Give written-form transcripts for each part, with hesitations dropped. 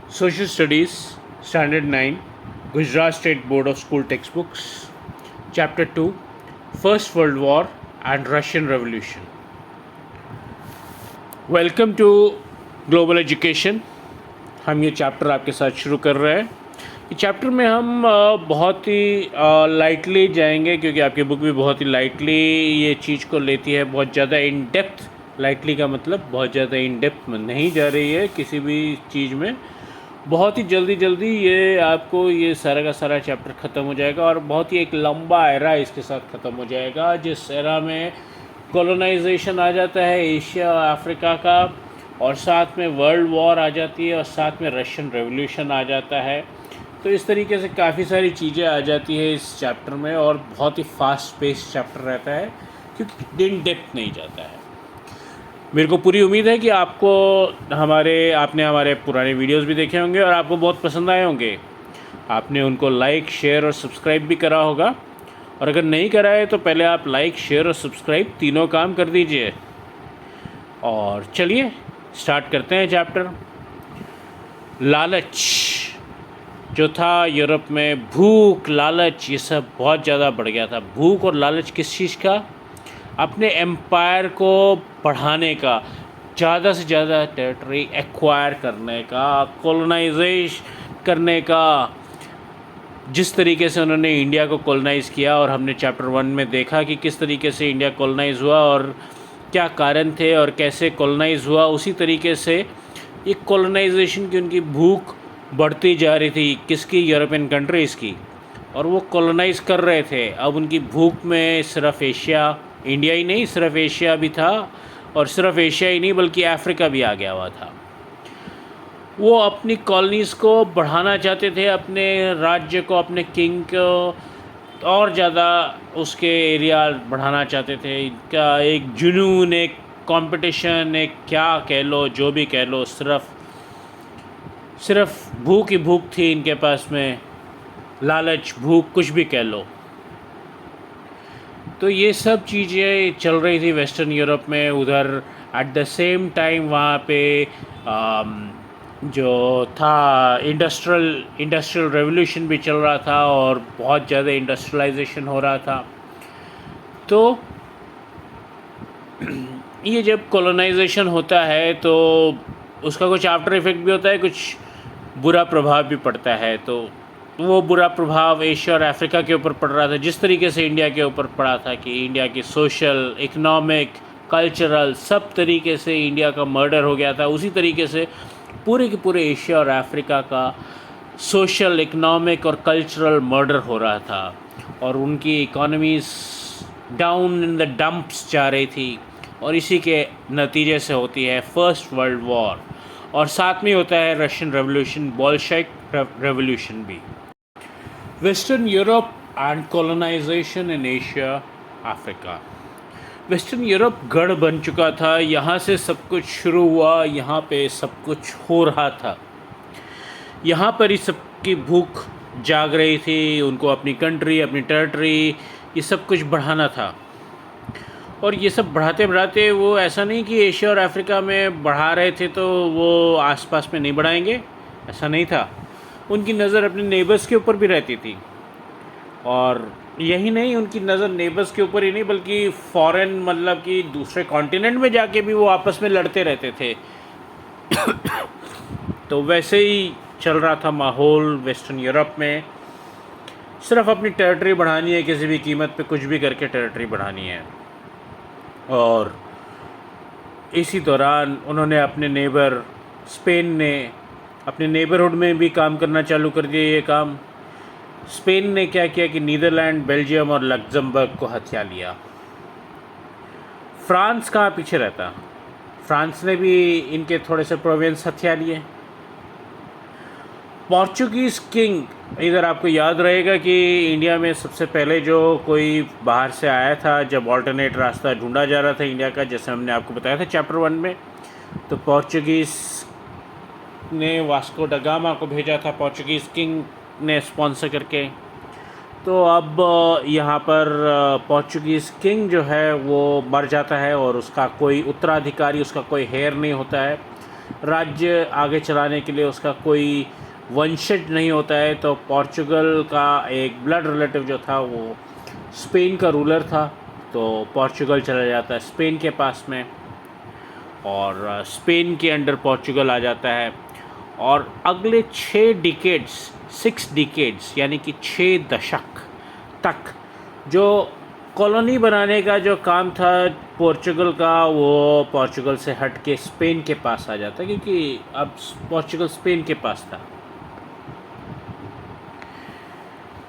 Social Studies, Standard 9, Gujarat State Board of School Textbooks, Chapter 2, First World War and Russian Revolution. Welcome to global education. हम ये chapter आपके साथ शुरू कर रहे हैं। इस चैप्टर में हम बहुत ही लाइटली जाएंगे, क्योंकि आपकी बुक भी बहुत ही लाइटली ये चीज़ को लेती है। बहुत ज़्यादा इन डेप्थ, लाइटली का मतलब बहुत ज़्यादा इन डेप्थ में नहीं जा रही है किसी भी चीज़ में। बहुत ही जल्दी ये आपको ये सारा का सारा चैप्टर ख़त्म हो जाएगा और बहुत ही एक लंबा एरा इसके साथ ख़त्म हो जाएगा, जिस एरा में कॉलोनाइजेशन आ जाता है एशिया और अफ्रीका का, और साथ में वर्ल्ड वॉर आ जाती है और साथ में रशियन रेवोल्यूशन आ जाता है। तो इस तरीके से काफ़ी सारी चीज़ें आ जाती है इस चैप्टर में, और बहुत ही फास्ट पेस चैप्टर रहता है क्योंकि इन डेप्थ नहीं जाता है। मेरे को पूरी उम्मीद है कि आपको आपने हमारे पुराने वीडियोस भी देखे होंगे और आपको बहुत पसंद आए होंगे। आपने उनको लाइक, शेयर और सब्सक्राइब भी करा होगा, और अगर नहीं करा है तो पहले आप लाइक, शेयर और सब्सक्राइब तीनों काम कर दीजिए। और चलिए स्टार्ट करते हैं चैप्टर। लालच जो था यूरोप में, भूख, लालच, ये सब बहुत ज़्यादा बढ़ गया था। भूख और लालच किस चीज़ का? अपने एम्पायर को बढ़ाने का, ज़्यादा से ज़्यादा टेरिटरी एक्वायर करने का, कॉलोनाइजेश करने का। जिस तरीके से उन्होंने इंडिया को कॉलोनाइज़ किया, और हमने चैप्टर 1 में देखा कि किस तरीके से इंडिया कॉलोनाइज़ हुआ और क्या कारण थे और कैसे कॉलोनाइज़ हुआ, उसी तरीके से एक कॉलोनाइजेशन की उनकी भूख बढ़ती जा रही थी। किसकी? यूरोपियन कंट्रीज़ की। और वो कॉलोनाइज़ कर रहे थे। अब उनकी भूख में सिर्फ एशिया, इंडिया ही नहीं, सिर्फ एशिया भी था, और सिर्फ एशिया ही नहीं बल्कि अफ्रीका भी आ गया हुआ था। वो अपनी कॉलोनीज़ को बढ़ाना चाहते थे, अपने राज्य को, अपने किंग को और ज़्यादा उसके एरिया बढ़ाना चाहते थे। इनका एक जुनून, एक कंपटीशन, एक क्या कह लो, जो भी कह लो, सिर्फ भूख ही भूख थी इनके पास में। लालच, भूख, कुछ भी कह लो। तो ये सब चीज़ें चल रही थी वेस्टर्न यूरोप में। उधर एट द सेम टाइम वहाँ पे जो था इंडस्ट्रियल रेवोल्यूशन भी चल रहा था, और बहुत ज़्यादा इंडस्ट्रियलाइजेशन हो रहा था। तो ये जब कॉलोनाइजेशन होता है तो उसका कुछ आफ्टर इफ़ेक्ट भी होता है, कुछ बुरा प्रभाव भी पड़ता है। तो वो बुरा प्रभाव एशिया और अफ्रीका के ऊपर पड़ रहा था, जिस तरीके से इंडिया के ऊपर पड़ा था कि इंडिया की सोशल, इकोनॉमिक, कल्चरल, सब तरीके से इंडिया का मर्डर हो गया था। उसी तरीके से पूरे के पूरे एशिया और अफ्रीका का सोशल, इकोनॉमिक और कल्चरल मर्डर हो रहा था, और उनकी economies down in the dumps जा रही थी। और इसी के नतीजे से होती है फर्स्ट वर्ल्ड वॉर, और साथ में होता है रशियन रेवोल्यूशन, बोल्शेविक रेवोल्यूशन भी। Western Europe and colonisation in Asia Africa. Western Europe गढ़ बन चुका था, यहाँ से सब कुछ शुरू हुआ, यहाँ पे सब कुछ हो रहा था। यहाँ पर ही सबकी भूख जाग रही थी, उनको अपनी कंट्री, अपनी टेरिटरी, ये सब कुछ बढ़ाना था। और ये सब बढ़ाते बढ़ाते वो ऐसा नहीं कि एशिया और अफ्रीका में बढ़ा रहे थे तो वो आसपास में नहीं बढ़ाएंगे, ऐसा नहीं था। उनकी नज़र अपने नेबर्स के ऊपर भी रहती थी, और यही नहीं, उनकी नज़र नेबर्स के ऊपर ही नहीं बल्कि फॉरेन, मतलब कि दूसरे कॉन्टिनेंट में जाके भी वो आपस में लड़ते रहते थे। तो वैसे ही चल रहा था माहौल वेस्टर्न यूरोप में। सिर्फ अपनी टेरिटरी बढ़ानी है, किसी भी कीमत पे कुछ भी करके टेरिटरी बढ़ानी है। और इसी दौरान उन्होंने अपने नेबर, स्पेन ने अपने नेबरहुड में भी काम करना चालू कर दिया। ये काम स्पेन ने क्या किया कि नीदरलैंड, बेल्जियम और लग्जमबर्ग को हथिया लिया। फ्रांस कहाँ पीछे रहता? फ्रांस ने भी इनके थोड़े से प्रोविंस हथिया लिए। पोर्चुगीज़ किंग, इधर आपको याद रहेगा कि इंडिया में सबसे पहले जो कोई बाहर से आया था, जब ऑल्टरनेट रास्ता ढूंढा जा रहा था इंडिया का, जैसे हमने आपको बताया था चैप्टर 1 में, तो पोर्चुगीज़ ने वास्को ड गामा को भेजा था, पोर्चुगीज़ किंग ने स्पॉन्सर करके। तो अब यहाँ पर पोर्चुगीज़ किंग जो है वो मर जाता है, और उसका कोई उत्तराधिकारी, उसका कोई हेयर नहीं होता है। राज्य आगे चलाने के लिए उसका कोई वंशज नहीं होता है। तो पोर्चुगल का एक ब्लड रिलेटिव जो था वो स्पेन का रूलर था, तो पोर्चुगल चला जाता है स्पेन के पास में, और स्पेन के अंडर पोर्चुगल आ जाता है। और अगले 6 डिकेड्स यानी कि 6 दशक तक जो कॉलोनी बनाने का जो काम था पोर्चुगल का, वो पोर्चुगल से हट के स्पेन के पास आ जाता है, क्योंकि अब पोर्चुगल स्पेन के पास था।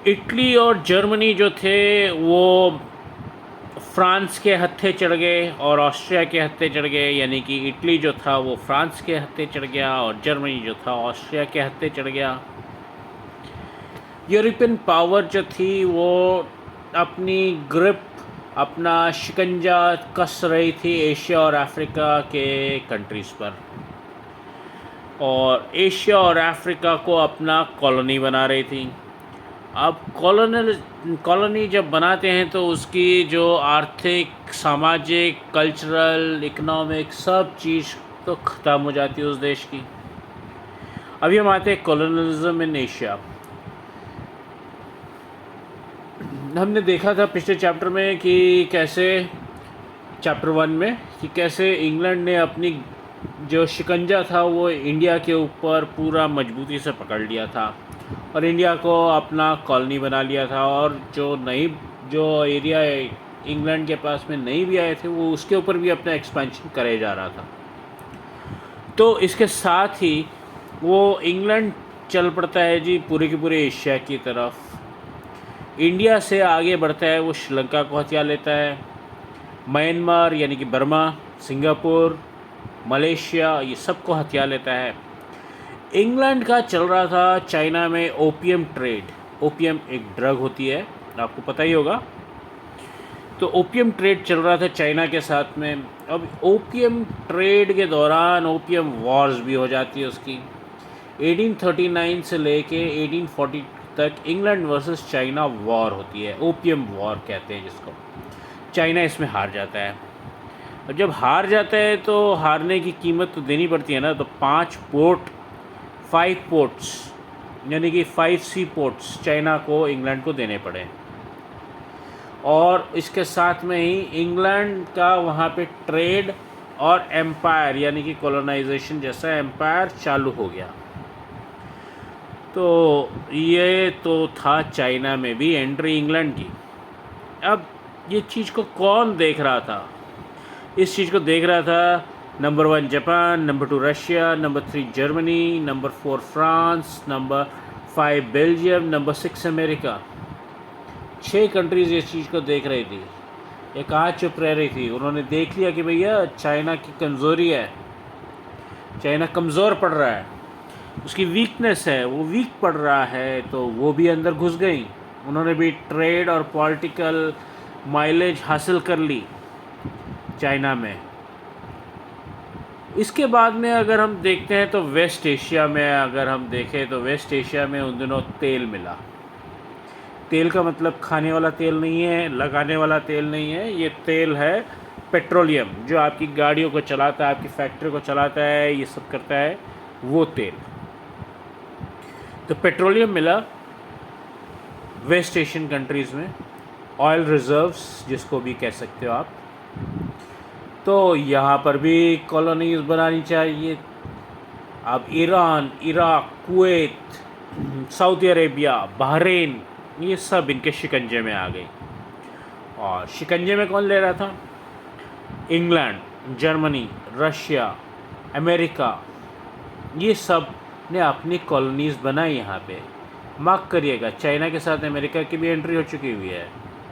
इटली और जर्मनी जो थे वो फ्रांस के हत्थे चढ़ गए और ऑस्ट्रिया के हत्थे चढ़ गए, यानी कि इटली जो था वो फ्रांस के हत्थे चढ़ गया और जर्मनी जो था ऑस्ट्रिया के हत्थे चढ़ गया। यूरोपियन पावर जो थी वो अपनी ग्रिप, अपना शिकंजा कस रही थी एशिया और अफ्रीका के कंट्रीज़ पर, और एशिया और अफ्रीका को अपना कॉलोनी बना रही थी। अब कॉलोनी जब बनाते हैं तो उसकी जो आर्थिक, सामाजिक, कल्चरल, इकोनॉमिक सब चीज़ तो ख़त्म हो जाती है उस देश की। अभी हम आते हैं कॉलोनलिज्म इन एशिया। हमने देखा था पिछले चैप्टर में कि कैसे, चैप्टर 1 में, कि कैसे इंग्लैंड ने अपनी जो शिकंजा था वो इंडिया के ऊपर पूरा मजबूती से पकड़ लिया था और इंडिया को अपना कॉलोनी बना लिया था, और जो एरिया इंग्लैंड के पास में नहीं भी आए थे वो उसके ऊपर भी अपना एक्सपेंशन करे जा रहा था। तो इसके साथ ही वो इंग्लैंड चल पड़ता है जी पूरे के पूरे एशिया की तरफ। इंडिया से आगे बढ़ता है, वो श्रीलंका को हथिया लेता है, म्यांमार यानी कि बर्मा, सिंगापुर, मलेशिया, ये सब को हथिया लेता है। इंग्लैंड का चल रहा था चाइना में ओपियम ट्रेड। ओपियम एक ड्रग होती है, आपको पता ही होगा। तो ओपियम ट्रेड चल रहा था चाइना के साथ में। अब ओपियम ट्रेड के दौरान ओपियम वॉर्स भी हो जाती है उसकी। 1839 से लेके 1840 तक इंग्लैंड वर्सेस चाइना वॉर होती है, ओपियम वॉर कहते हैं जिसको। चाइना इसमें हार जाता है, और जब हार जाता है तो हारने की कीमत तो देनी पड़ती है ना। तो 5 पोर्ट्स यानी कि 5 सी पोर्ट्स चाइना को, इंग्लैंड को देने पड़े, और इसके साथ में ही इंग्लैंड का वहाँ पे ट्रेड और एम्पायर यानी कि कॉलोनाइजेशन जैसा एम्पायर चालू हो गया। तो ये तो था चाइना में भी एंट्री इंग्लैंड की। अब ये चीज़ को कौन देख रहा था? इस चीज़ को देख रहा था number 1 Japan, number 2 Russia, number 3 Germany, number 4 France, number 5 Belgium, number 6 America. 6 countries इस चीज़ को देख रही थी। ये कहाँ चुप रह रही थी? उन्होंने देख लिया कि भैया चाइना की कमज़ोरी है, चाइना कमज़ोर पड़ रहा है, उसकी वीकनेस है, वो वीक पड़ रहा है, तो वो भी अंदर घुस गई। उन्होंने भी ट्रेड और पॉलिटिकल माइलेज हासिल कर ली चाइना में। इसके बाद में अगर हम देखते हैं तो वेस्ट एशिया में अगर हम देखें तो वेस्ट एशिया में उन दिनों तेल मिला। तेल का मतलब खाने वाला तेल नहीं है, लगाने वाला तेल नहीं है, ये तेल है पेट्रोलियम, जो आपकी गाड़ियों को चलाता है, आपकी फैक्ट्री को चलाता है, ये सब करता है, वो तेल। तो पेट्रोलियम मिला वेस्ट एशियन कंट्रीज़ में, ऑयल रिजर्व्स जिसको भी कह सकते हो आप। तो यहाँ पर भी कॉलोनीज बनानी चाहिए। अब Iran, Iraq, Kuwait, Saudi Arabia, Bahrain, ये सब इनके शिकंजे में आ गई। और शिकंजे में कौन ले रहा था? इंग्लैंड, जर्मनी, रशिया, अमेरिका, ये सब ने अपनी कॉलोनीज़ बनाई यहाँ पे। मार्क करिएगा, चाइना के साथ अमेरिका की भी एंट्री हो चुकी हुई है।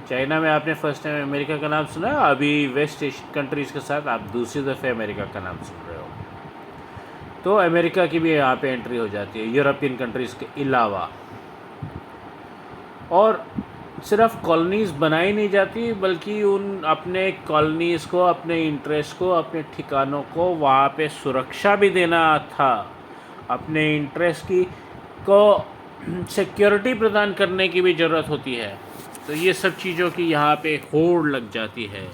चाइना में आपने फर्स्ट टाइम अमेरिका का नाम सुना, अभी वेस्ट एशियन कंट्रीज़ के साथ आप दूसरी दफ़े अमेरिका का नाम सुन रहे हो। तो अमेरिका की भी यहाँ पे एंट्री हो जाती है, यूरोपियन कंट्रीज़ के अलावा। और सिर्फ कॉलोनीज़ बनाई नहीं जाती, बल्कि उन अपने कॉलोनीज़ को, अपने इंटरेस्ट को, अपने ठिकानों को वहाँ पे सुरक्षा भी देना था। अपने इंटरेस्ट को सिक्योरिटी प्रदान करने की भी ज़रूरत होती है। तो ये सब चीज़ों की यहाँ पे होड़ लग जाती है।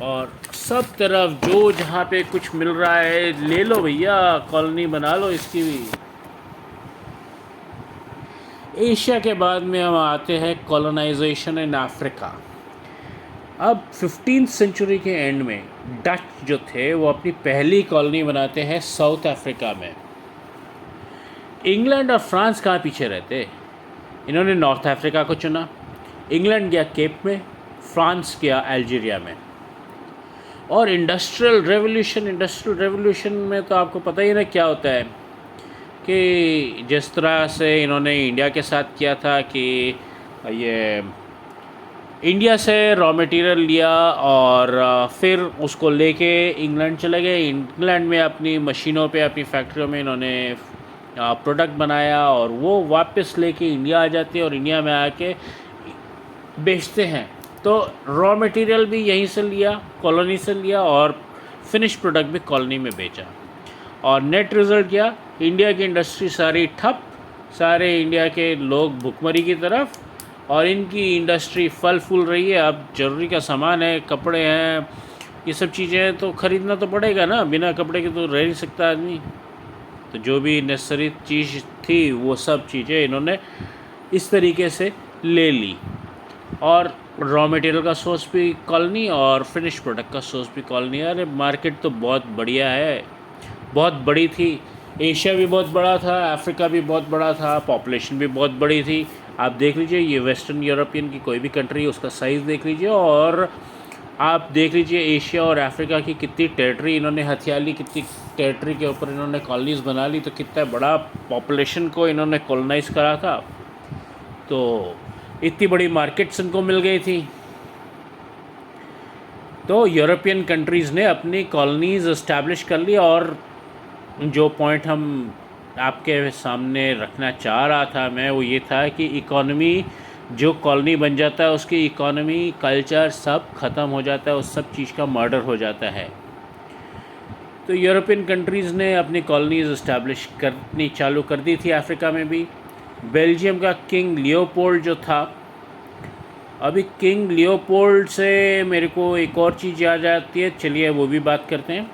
और सब तरफ जो जहाँ पे कुछ मिल रहा है ले लो भैया, कॉलोनी बना लो इसकी भी। एशिया के बाद में हम आते हैं कॉलोनाइजेशन इन अफ्रीका। अब 15th सेंचुरी के एंड में डच जो थे वो अपनी पहली कॉलोनी बनाते हैं साउथ अफ्रीका में। इंग्लैंड और फ्रांस कहाँ पीछे रहते, इन्होंने नॉर्थ अफ्रीका को चुना। इंग्लैंड गया केप में, फ्रांस गया अल्जीरिया में। और इंडस्ट्रियल रेवोल्यूशन में तो आपको पता ही ना क्या होता है कि जिस तरह से इन्होंने इंडिया के साथ किया था कि ये इंडिया से रॉ मटेरियल लिया और फिर उसको लेके इंग्लैंड चले गए। इंग्लैंड में अपनी मशीनों पे, अपनी फैक्ट्रियों में इन्होंने प्रोडक्ट बनाया और वो वापस लेके इंडिया आ जाते हैं और इंडिया में आके बेचते हैं। तो रॉ मटेरियल भी यहीं से लिया, कॉलोनी से लिया, और फिनिश प्रोडक्ट भी कॉलोनी में बेचा। और नेट रिज़ल्ट क्या, इंडिया की इंडस्ट्री सारी ठप, सारे इंडिया के लोग भुखमरी की तरफ, और इनकी इंडस्ट्री फल फूल रही है। अब ज़रूरी का सामान है, कपड़े हैं, ये सब चीज़ें हैं, तो ख़रीदना तो पड़ेगा ना, बिना कपड़े के तो रह नहीं सकता आदमी। तो जो भी नेसेसरी चीज़ थी वो सब चीज़ें इन्होंने इस तरीके से ले ली। और रॉ मटेरियल का सोर्स भी कॉलोनी और फिनिश प्रोडक्ट का सोर्स भी कॉलोनी। अरे मार्केट तो बहुत बढ़िया है, बहुत बड़ी थी। एशिया भी बहुत बड़ा था, अफ्रीका भी बहुत बड़ा था, पॉपुलेशन भी बहुत बड़ी थी। आप देख लीजिए, ये वेस्टर्न यूरोपियन की कोई भी कंट्री है उसका साइज़ देख लीजिए, और आप देख लीजिए एशिया और अफ्रीका की कितनी टेरिटरी इन्होंने हथिया ली, कितनी टेरिटरी के ऊपर इन्होंने कॉलोनीज़ बना ली, तो कितना बड़ा पॉपुलेशन को इन्होंने कॉलोनाइज़ करा था। तो इतनी बड़ी मार्केट्स इनको मिल गई थी। तो यूरोपियन कंट्रीज़ ने अपनी कॉलोनीज़ इस्टेब्लिश कर ली। और जो पॉइंट हम आपके सामने रखना चाह रहा था मैं, वो ये था कि इकॉनमी, जो कॉलोनी बन जाता है उसकी इकॉनमी, कल्चर सब ख़त्म हो जाता है, उस सब चीज़ का मर्डर हो जाता है। तो यूरोपियन कंट्रीज़ ने अपनी कॉलोनीज़ इस्टेब्लिश करनी चालू कर दी थी अफ्रीका में भी। बेल्जियम का किंग लियोपोल्ड जो था, अभी किंग लियोपोल्ड से मेरे को एक और चीज़ याद आती है, चलिए वो भी बात करते हैं।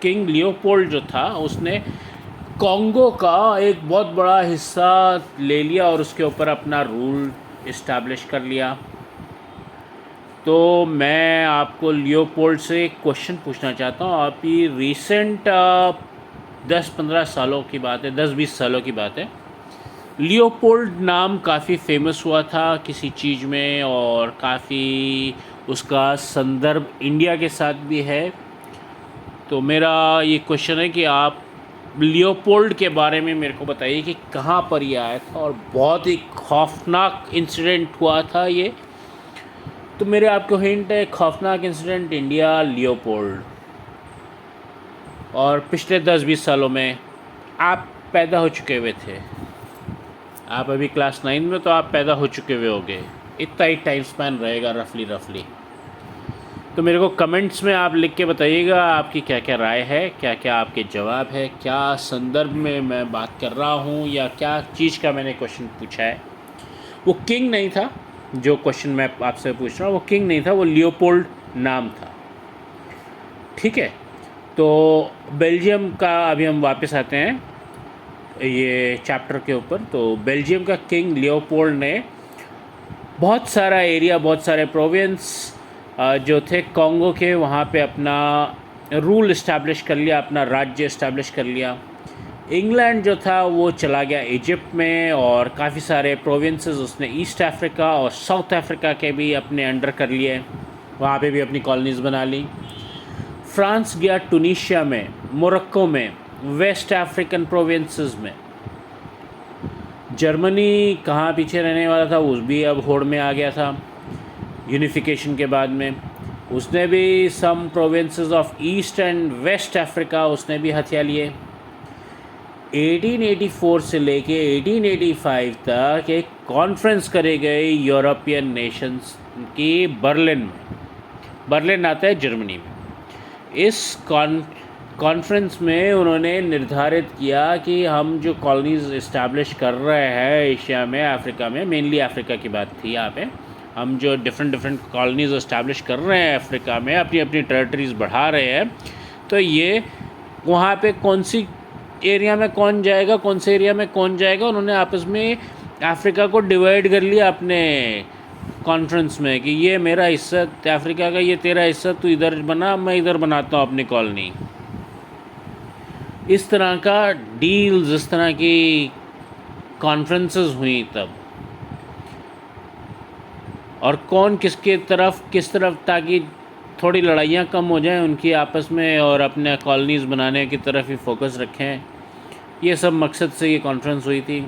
किंग लियोपोल्ड जो था उसने कॉन्गो का एक बहुत बड़ा हिस्सा ले लिया और उसके ऊपर अपना रूल इस्टेब्लिश कर लिया। तो मैं आपको लियोपोल्ड से एक क्वेश्चन पूछना चाहता हूँ। आप ये रिसेंट 10-15 सालों की बात है, 10-20 सालों की बात है, लियोपोल्ड नाम काफ़ी फेमस हुआ था किसी चीज़ में, और काफ़ी उसका संदर्भ इंडिया के साथ भी है। तो मेरा ये क्वेश्चन है कि आप लियोपोल्ड के बारे में मेरे को बताइए कि कहाँ पर ये आया था, और बहुत ही खौफनाक इंसिडेंट हुआ था ये। तो मेरे आपको हिंट है, खौफनाक इंसिडेंट इंडिया, लियोपोल्ड। और पिछले 10-20 सालों में आप पैदा हो चुके हुए थे, आप अभी क्लास 9 में, तो आप पैदा हो चुके हुए होंगे, इतना ही टाइम स्पैन रहेगा रफली। तो मेरे को कमेंट्स में आप लिख के बताइएगा आपकी क्या क्या राय है, क्या क्या आपके जवाब है, क्या संदर्भ में मैं बात कर रहा हूँ, या क्या चीज़ का मैंने क्वेश्चन पूछा है। वो किंग नहीं था, जो क्वेश्चन मैं आपसे पूछ रहा हूँ वो किंग नहीं था, वो लियोपोल्ड नाम था। ठीक है, तो बेल्जियम का अभी हम वापस आते हैं ये चैप्टर के ऊपर। तो बेल्जियम का किंग लियोपोल्ड ने बहुत सारा एरिया, बहुत सारे प्रोविंस जो थे कॉन्गो के, वहाँ पे अपना रूल इस्टेब्लिश कर लिया, अपना राज्य इस्टेब्लिश कर लिया। इंग्लैंड जो था वो चला गया इजिप्ट में, और काफ़ी सारे प्रोविंसेस उसने ईस्ट अफ्रीका और साउथ अफ्रीका के भी अपने अंडर कर लिए, वहाँ पे भी अपनी कॉलोनीज़ बना ली। फ्रांस गया टूनीशिया में, मोरक्को में, वेस्ट अफ्रीकन प्रोविंसेस में। जर्मनी कहाँ पीछे रहने वाला था, उस भी अब होड़ में आ गया था यूनिफिकेशन के बाद में। उसने भी some provinces of East and West Africa उसने भी हथिया लिए। 1884 से लेके 1885 तक एक कॉन्फ्रेंस करे गए यूरोपियन नेशंस की बर्लिन में। बर्लिन आता है जर्मनी में। इस कॉन्फ्रेंस में उन्होंने निर्धारित किया कि हम जो कॉलोनीज़ इस्टेब्लिश कर रहे हैं एशिया में, अफ्रीका में, मेनली अफ्रीका की बात थी यहाँ पे, हम जो डिफरेंट डिफरेंट कॉलोनीज़ इस्टेब्लिश कर रहे हैं अफ्रीका में, अपनी अपनी टेरिटरीज़ बढ़ा रहे हैं, तो ये वहाँ पे कौन सी एरिया में कौन जाएगा, कौन से एरिया में कौन जाएगा, उन्होंने आपस में अफ्रीका को डिवाइड कर लिया अपने कॉन्फ्रेंस में कि ये मेरा हिस्सा अफ्रीका का, ये तेरा हिस्सा, तू इधर बना, मैं इधर बनाता हूँ अपनी कॉलोनी। इस तरह का डील्स, इस तरह की कॉन्फ्रेंसेस हुई तब, और कौन किसके तरफ किस तरफ, ताकि थोड़ी लड़ाइयाँ कम हो जाएं उनकी आपस में और अपने कॉलोनीज़ बनाने की तरफ ही फोकस रखें। ये सब मकसद से ये कॉन्फ्रेंस हुई थी।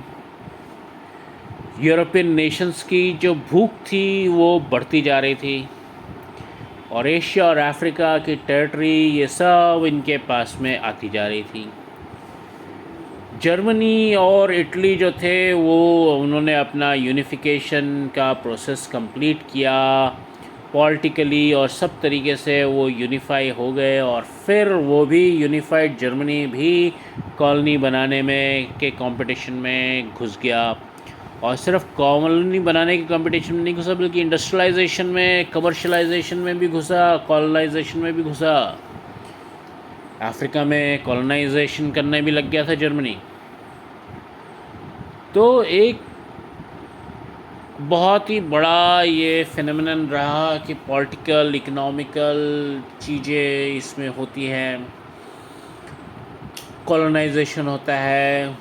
यूरोपियन नेशंस की जो भूख थी वो बढ़ती जा रही थी, और एशिया और अफ्रीका की टेरिटरी ये सब इनके पास में आती जा रही थी। जर्मनी और इटली जो थे वो उन्होंने अपना यूनिफिकेशन का प्रोसेस कंप्लीट किया, पॉलिटिकली और सब तरीके से वो यूनिफाई हो गए, और फिर वो भी यूनिफाइड जर्मनी भी कॉलोनी बनाने में के कंपटीशन में घुस गया। और सिर्फ कॉलोनी बनाने के कंपटीशन में नहीं घुसा, बल्कि इंडस्ट्रियलाइजेशन में, कमर्शलाइजेशन में भी घुसा, कॉलोनाइजेशन में भी घुसा। अफ्रीका में कॉलोनाइजेशन करने भी लग गया था जर्मनी। तो एक बहुत ही बड़ा ये फिनोमेनन रहा कि पॉलिटिकल, इकोनॉमिकल चीज़ें इसमें होती हैं, कॉलोनाइजेशन होता है,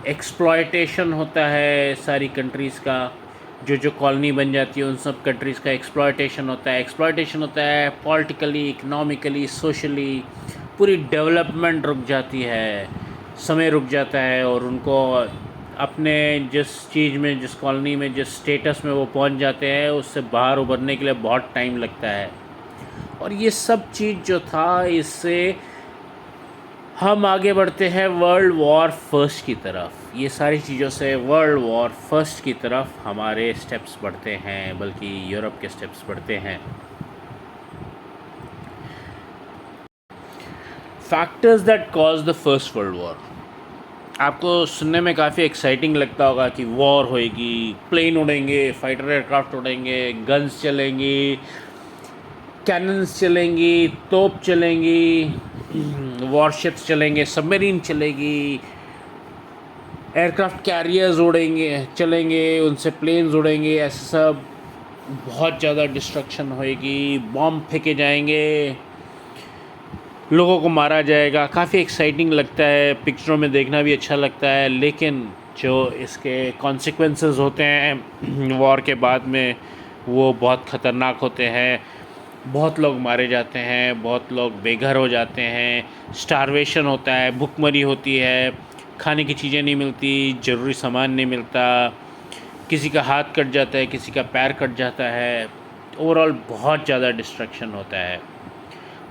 एक्सप्लॉयटेशन होता है सारी कंट्रीज़ का, जो कॉलोनी बन जाती है उन सब कंट्रीज़ का एक्सप्लॉयटेशन होता है। एक्सप्लॉयटेशन होता है पॉलिटिकली, इकोनॉमिकली, सोशली, पूरी डेवलपमेंट रुक जाती है, समय रुक जाता है, और उनको अपने जिस चीज़ में, जिस कॉलोनी में, जिस स्टेटस में वो पहुंच जाते हैं, उससे बाहर उभरने के लिए बहुत टाइम लगता है। और ये सब चीज़ जो था, इससे हम आगे बढ़ते हैं वर्ल्ड वॉर फर्स्ट की तरफ। ये सारी चीज़ों से वर्ल्ड वॉर फर्स्ट की तरफ हमारे स्टेप्स बढ़ते हैं, बल्कि यूरोप के स्टेप्स बढ़ते हैं। Factors that cause the first world war. आपको सुनने में काफ़ी एक्साइटिंग लगता होगा कि वॉर होएगी, प्लेन उड़ेंगे, फाइटर एयरक्राफ्ट उड़ेंगे, गन्स चलेंगी, कैनन्स चलेंगी, तोप चलेंगी, वॉरशिप्स चलेंगे, सबमरीन चलेगी, एयरक्राफ्ट कैरियर्स चलेंगे, उनसे प्लेन्स उड़ेंगे, ऐसे सब बहुत ज़्यादा डिस्ट्रक्शन होएगी, बॉम्ब फेंके जाएंगे, लोगों को मारा जाएगा। काफ़ी एक्साइटिंग लगता है, पिक्चरों में देखना भी अच्छा लगता है, लेकिन जो इसके कॉन्सिक्वेंसेस होते हैं वॉर के बाद में, वो बहुत ख़तरनाक होते हैं। बहुत लोग मारे जाते हैं, बहुत लोग बेघर हो जाते हैं, स्टारवेशन होता है, भूखमरी होती है, खाने की चीज़ें नहीं मिलती, ज़रूरी सामान नहीं मिलता, किसी का हाथ कट जाता है, किसी का पैर कट जाता है। ओवरऑल बहुत ज़्यादा डिस्ट्रक्शन होता है।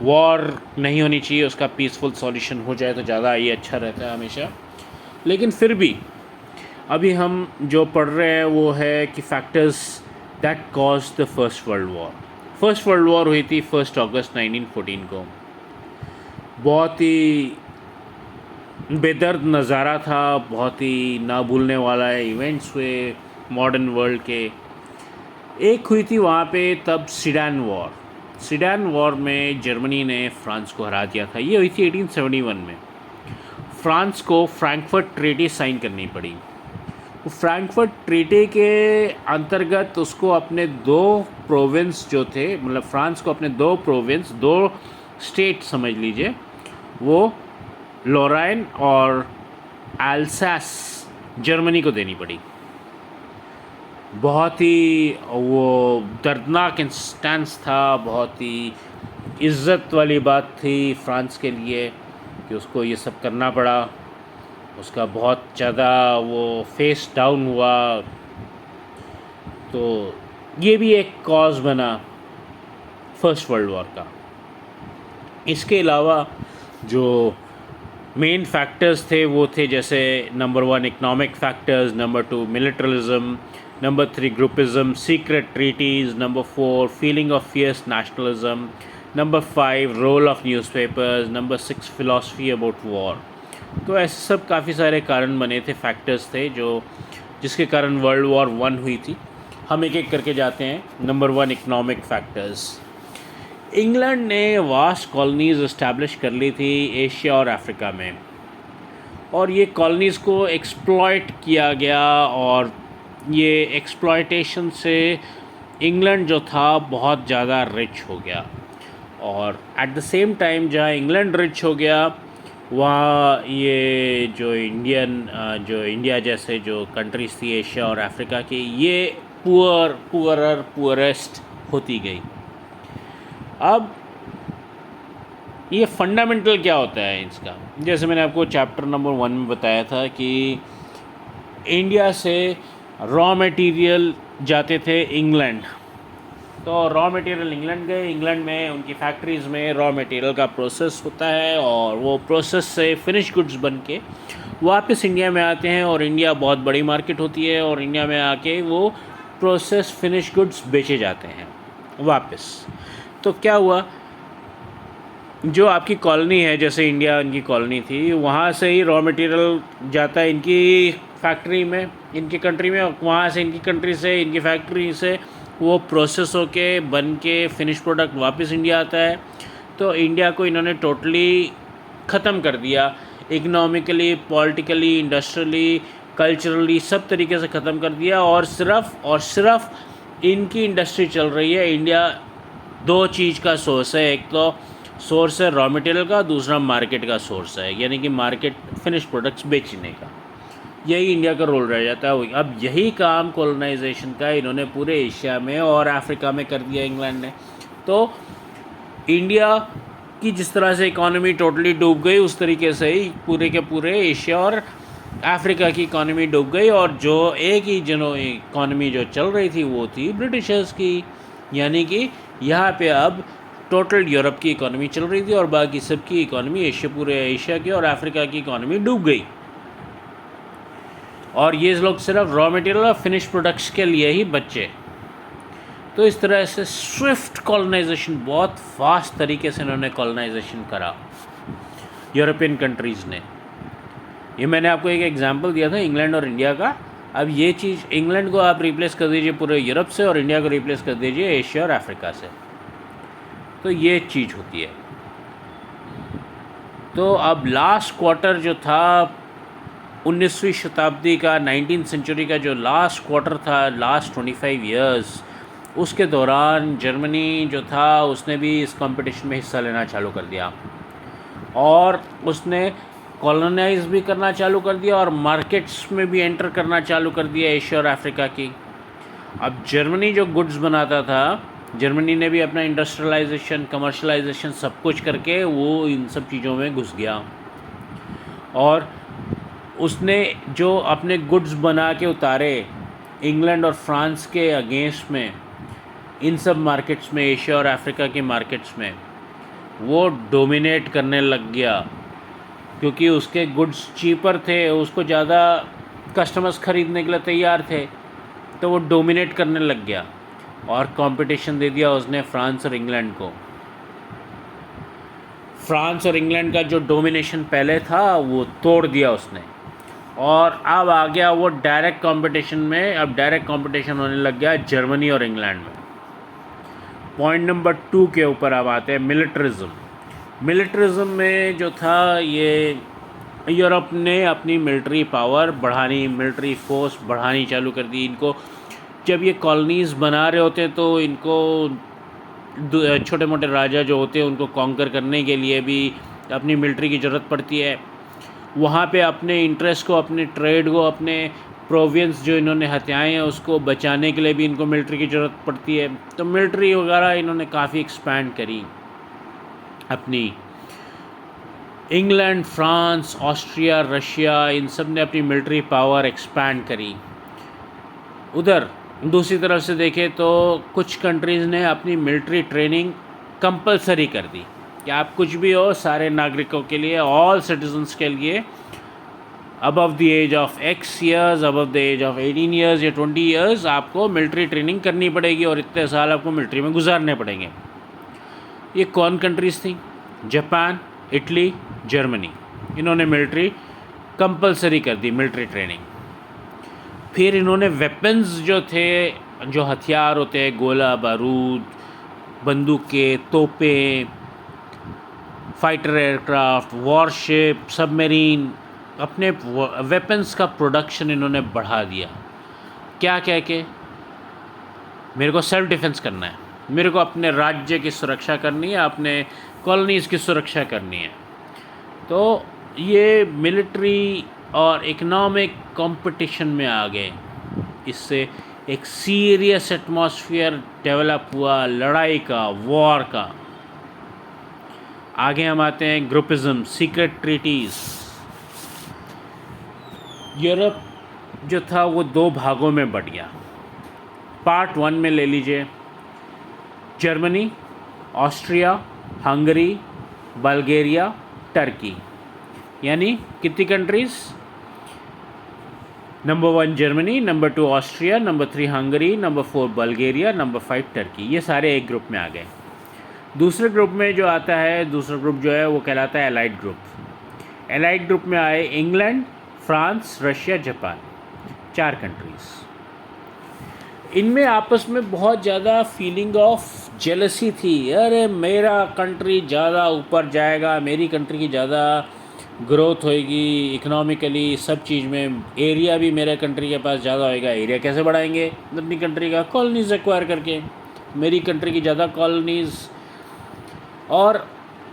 वॉर नहीं होनी चाहिए, उसका पीसफुल सॉल्यूशन हो जाए तो ज़्यादा ये अच्छा रहता है हमेशा। लेकिन फिर भी अभी हम जो पढ़ रहे हैं वो है कि factors that cause the first world war. First world war हुई थी 1 अगस्त 1914 को। बहुत ही बेदर्द नज़ारा था, बहुत ही ना भूलने वाला इवेंट्स हुए मॉडर्न वर्ल्ड के। एक हुई थी वहाँ पे तब सीडन वॉर। सीडन वॉर में जर्मनी ने फ्रांस को हरा दिया था। ये हुई थी 1871 में। फ्रांस को फ्रैंकफर्ट ट्रीटी साइन करनी पड़ी। फ्रैंकफर्ट ट्रीटी के अंतर्गत उसको अपने 2 प्रोविंस जो थे, मतलब फ्रांस को अपने 2 प्रोविंस, 2 स्टेट समझ लीजिए, वो लॉराइन और एल्सास जर्मनी को देनी पड़ी। बहुत ही वो दर्दनाक इंस्टेंस था, बहुत ही इज़्ज़त वाली बात थी फ्रांस के लिए कि उसको ये सब करना पड़ा। उसका बहुत ज़्यादा वो फेस डाउन हुआ। तो ये भी एक कॉज बना फर्स्ट वर्ल्ड वॉर का। इसके अलावा जो मेन फैक्टर्स थे वो थे जैसे number 1 economic factors, number 2 militarism, number 3 groupism, secret treaties, number 4 feeling of fierce nationalism, number 5 role of newspapers, number 6 philosophy about war. तो ऐसे सब काफ़ी सारे कारण बने थे, फैक्टर्स थे जो जिसके कारण वर्ल्ड वॉर 1 हुई थी। हम एक एक करके जाते हैं। Number 1, economic factors. इंग्लैंड ने वास्ट कॉलोनीज़ इस्टेब्लिश कर ली थी एशिया और अफ्रीका में, और ये कॉलोनीज़ को एक्सप्लॉइट किया गया, और ये एक्सप्लॉइटेशन से इंग्लैंड जो था बहुत ज़्यादा रिच हो गया। और एट द सेम टाइम जहाँ इंग्लैंड रिच हो गया, वहाँ ये जो इंडिया जैसे जो कंट्रीज़ थी एशिया और अफ्रीका की, ये पुअरेस्ट होती गई। अब ये फंडामेंटल क्या होता है इसका, जैसे मैंने आपको चैप्टर नंबर 1 में बताया था कि इंडिया से रॉ मटेरियल जाते थे इंग्लैंड, तो रॉ मटेरियल इंग्लैंड गए, इंग्लैंड में उनकी फैक्ट्रीज़ में रॉ मटेरियल का प्रोसेस होता है, और वो प्रोसेस से फिनिश गुड्स बन के वापस इंडिया में आते हैं, और इंडिया बहुत बड़ी मार्केट होती है, और इंडिया में आके वो प्रोसेस फिनिश गुड्स बेचे जाते हैं वापस। तो क्या हुआ, जो आपकी कॉलोनी है, जैसे इंडिया इनकी कॉलोनी थी, वहाँ से ही रॉ मटेरियल जाता है इनकी फैक्ट्री में, इनकी कंट्री में, वहाँ से इनकी कंट्री से, इनकी फैक्ट्री से वो प्रोसेस होके बन के फिनिश प्रोडक्ट वापस इंडिया आता है। तो इंडिया को इन्होंने टोटली ख़त्म कर दिया, इकोनॉमिकली, पॉलिटिकली, इंडस्ट्रियली, कल्चरली, सब तरीके से ख़त्म कर दिया, और सिर्फ इनकी इंडस्ट्री चल रही है। इंडिया 2 चीज़ का सोर्स है, एक तो सोर्स है रॉ मटेरियल का, दूसरा मार्केट का सोर्स है, यानी कि मार्केट फिनिश प्रोडक्ट्स बेचने का। यही इंडिया का रोल रह जाता है। अब यही काम कॉलोनाइजेशन का इन्होंने पूरे एशिया में और अफ्रीका में कर दिया इंग्लैंड ने। तो इंडिया की जिस तरह से इकॉनमी टोटली डूब गई, उस तरीके से ही पूरे के पूरे एशिया और अफ्रीका की इकॉनमी डूब गई, और जो एक ही इकॉनमी जो चल रही थी वो थी ब्रिटिशर्स की, यानी कि यहाँ पे अब टोटल यूरोप की इकॉनमी चल रही थी, और बाकी सबकी इकॉनमी पूरे एशिया की और अफ्रीका की इकॉनमी डूब गई, और ये लोग सिर्फ रॉ मटेरियल और फिनिश प्रोडक्ट्स के लिए ही बचे। तो इस तरह से स्विफ्ट कॉलोनाइजेशन, बहुत फास्ट तरीके से इन्होंने कॉलोनाइजेशन करा यूरोपियन कंट्रीज़ ने। ये मैंने आपको एक एग्जांपल दिया था इंग्लैंड और इंडिया का। अब ये चीज़, इंग्लैंड को आप रिप्लेस कर दीजिए पूरे यूरोप से, और इंडिया को रिप्लेस कर दीजिए एशिया और अफ्रीका से, तो ये चीज़ होती है। तो अब लास्ट क्वार्टर जो था 19वीं शताब्दी का, 19th सेंचुरी का जो लास्ट क्वार्टर था, लास्ट 25 इयर्स, उसके दौरान जर्मनी जो था उसने भी इस कंपटीशन में हिस्सा लेना चालू कर दिया, और उसने कॉलोनाइज भी करना चालू कर दिया, और मार्केट्स में भी एंटर करना चालू कर दिया एशिया और अफ्रीका की। अब जर्मनी जो गुड्स बनाता था, जर्मनी ने भी अपना इंडस्ट्रियलाइजेशन, कमर्शलाइजेशन सब कुछ करके वो इन सब चीज़ों में घुस गया, और उसने जो अपने गुड्स बना के उतारे इंग्लैंड और फ्रांस के अगेंस्ट में, इन सब मार्केट्स में, एशिया और अफ्रीका के मार्केट्स में वो डोमिनेट करने लग गया, क्योंकि उसके गुड्स चीपर थे, उसको ज़्यादा कस्टमर्स ख़रीदने के लिए तैयार थे, तो वो डोमिनेट करने लग गया, और कंपटीशन दे दिया उसने फ्रांस और इंग्लैंड को। फ्रांस और इंग्लैंड का जो डोमिनेशन पहले था वो तोड़ दिया उसने, और अब आ गया वो डायरेक्ट कंपटीशन में। अब डायरेक्ट कंपटीशन होने लग गया जर्मनी और इंग्लैंड में। पॉइंट नंबर 2 के ऊपर अब आते हैं, मिलिट्रिज्म। मिलिट्रिज्म में जो था, ये यूरोप ने अपनी मिलिट्री पावर बढ़ानी, मिलिट्री फोर्स बढ़ानी चालू कर दी। इनको जब ये कॉलोनीज़ बना रहे होते तो इनको छोटे मोटे राजा जो होते हैं उनको कॉन्कर करने के लिए भी अपनी मिलिट्री की ज़रूरत पड़ती है। वहाँ पे अपने इंटरेस्ट को, अपने ट्रेड को, अपने प्रोविंस जो इन्होंने हत्याएं हैं उसको बचाने के लिए भी इनको मिलिट्री की ज़रूरत पड़ती है। तो मिलिट्री वगैरह इन्होंने काफ़ी एक्सपैंड करी अपनी। इंग्लैंड, फ्रांस, ऑस्ट्रिया, रशिया, इन सब ने अपनी मिलिट्री पावर एक्सपैंड करी। उधर दूसरी तरफ से देखें तो कुछ कंट्रीज़ ने अपनी मिलिट्री ट्रेनिंग कंपलसरी कर दी कि आप कुछ भी हो, सारे नागरिकों के लिए, ऑल सिटीजन्स के लिए, above the age of X years, above the age of 18 years या 20 ईयर्स आपको मिलिट्री ट्रेनिंग करनी पड़ेगी, और इतने साल आपको मिलिट्री में गुजारने पड़ेंगे। ये कौन कंट्रीज़ थी? Japan, Italy, Germany. इन्होंने मिलिट्री कंपलसरी कर दी, मिलिट्री ट्रेनिंग। फिर इन्होंने वेपन्स जो थे जो हथियार होते हैं, गोला बारूद, बंदूकें, तोपें, फाइटर एयरक्राफ्ट, वॉरशिप, सबमरीन, अपने वेपन्स का प्रोडक्शन इन्होंने बढ़ा दिया। क्या कह के, मेरे को सेल्फ डिफेंस करना है, मेरे को अपने राज्य की सुरक्षा करनी है, अपने कॉलोनीज़ की सुरक्षा करनी है। तो ये मिलिट्री और इकोनॉमिक कंपटीशन में आ गए। इससे एक सीरियस एटमॉस्फेयर डेवलप हुआ लड़ाई का, वॉर का। आगे हम आते हैं ग्रुपिज्म, सीक्रेट ट्रीटीज़। यूरोप जो था वो 2 भागों में बट गया। पार्ट 1 में ले लीजिए, Germany, Austria, Hungary, Bulgaria, Turkey, यानी कितनी countries? Number 1 Germany, number 2 Austria, number 3 Hungary, number 4 Bulgaria, number 5 Turkey. ये सारे एक ग्रुप में आ गए। दूसरे ग्रुप में जो आता है, दूसरा ग्रुप जो है वो कहलाता है एलाइड ग्रुप। एलाइड ग्रुप में आए England, France, Russia, Japan, 4 countries. इनमें आपस में बहुत ज़्यादा फीलिंग ऑफ जेलसी थी। अरे मेरा कंट्री ज़्यादा ऊपर जाएगा, मेरी कंट्री की ज़्यादा ग्रोथ होएगी इकोनॉमिकली, सब चीज़ में। एरिया भी मेरे कंट्री के पास ज़्यादा होएगा। एरिया कैसे बढ़ाएंगे? अपनी कंट्री का कॉलोनीज़ एक्वायर करके। मेरी कंट्री की ज़्यादा कॉलोनीज़। और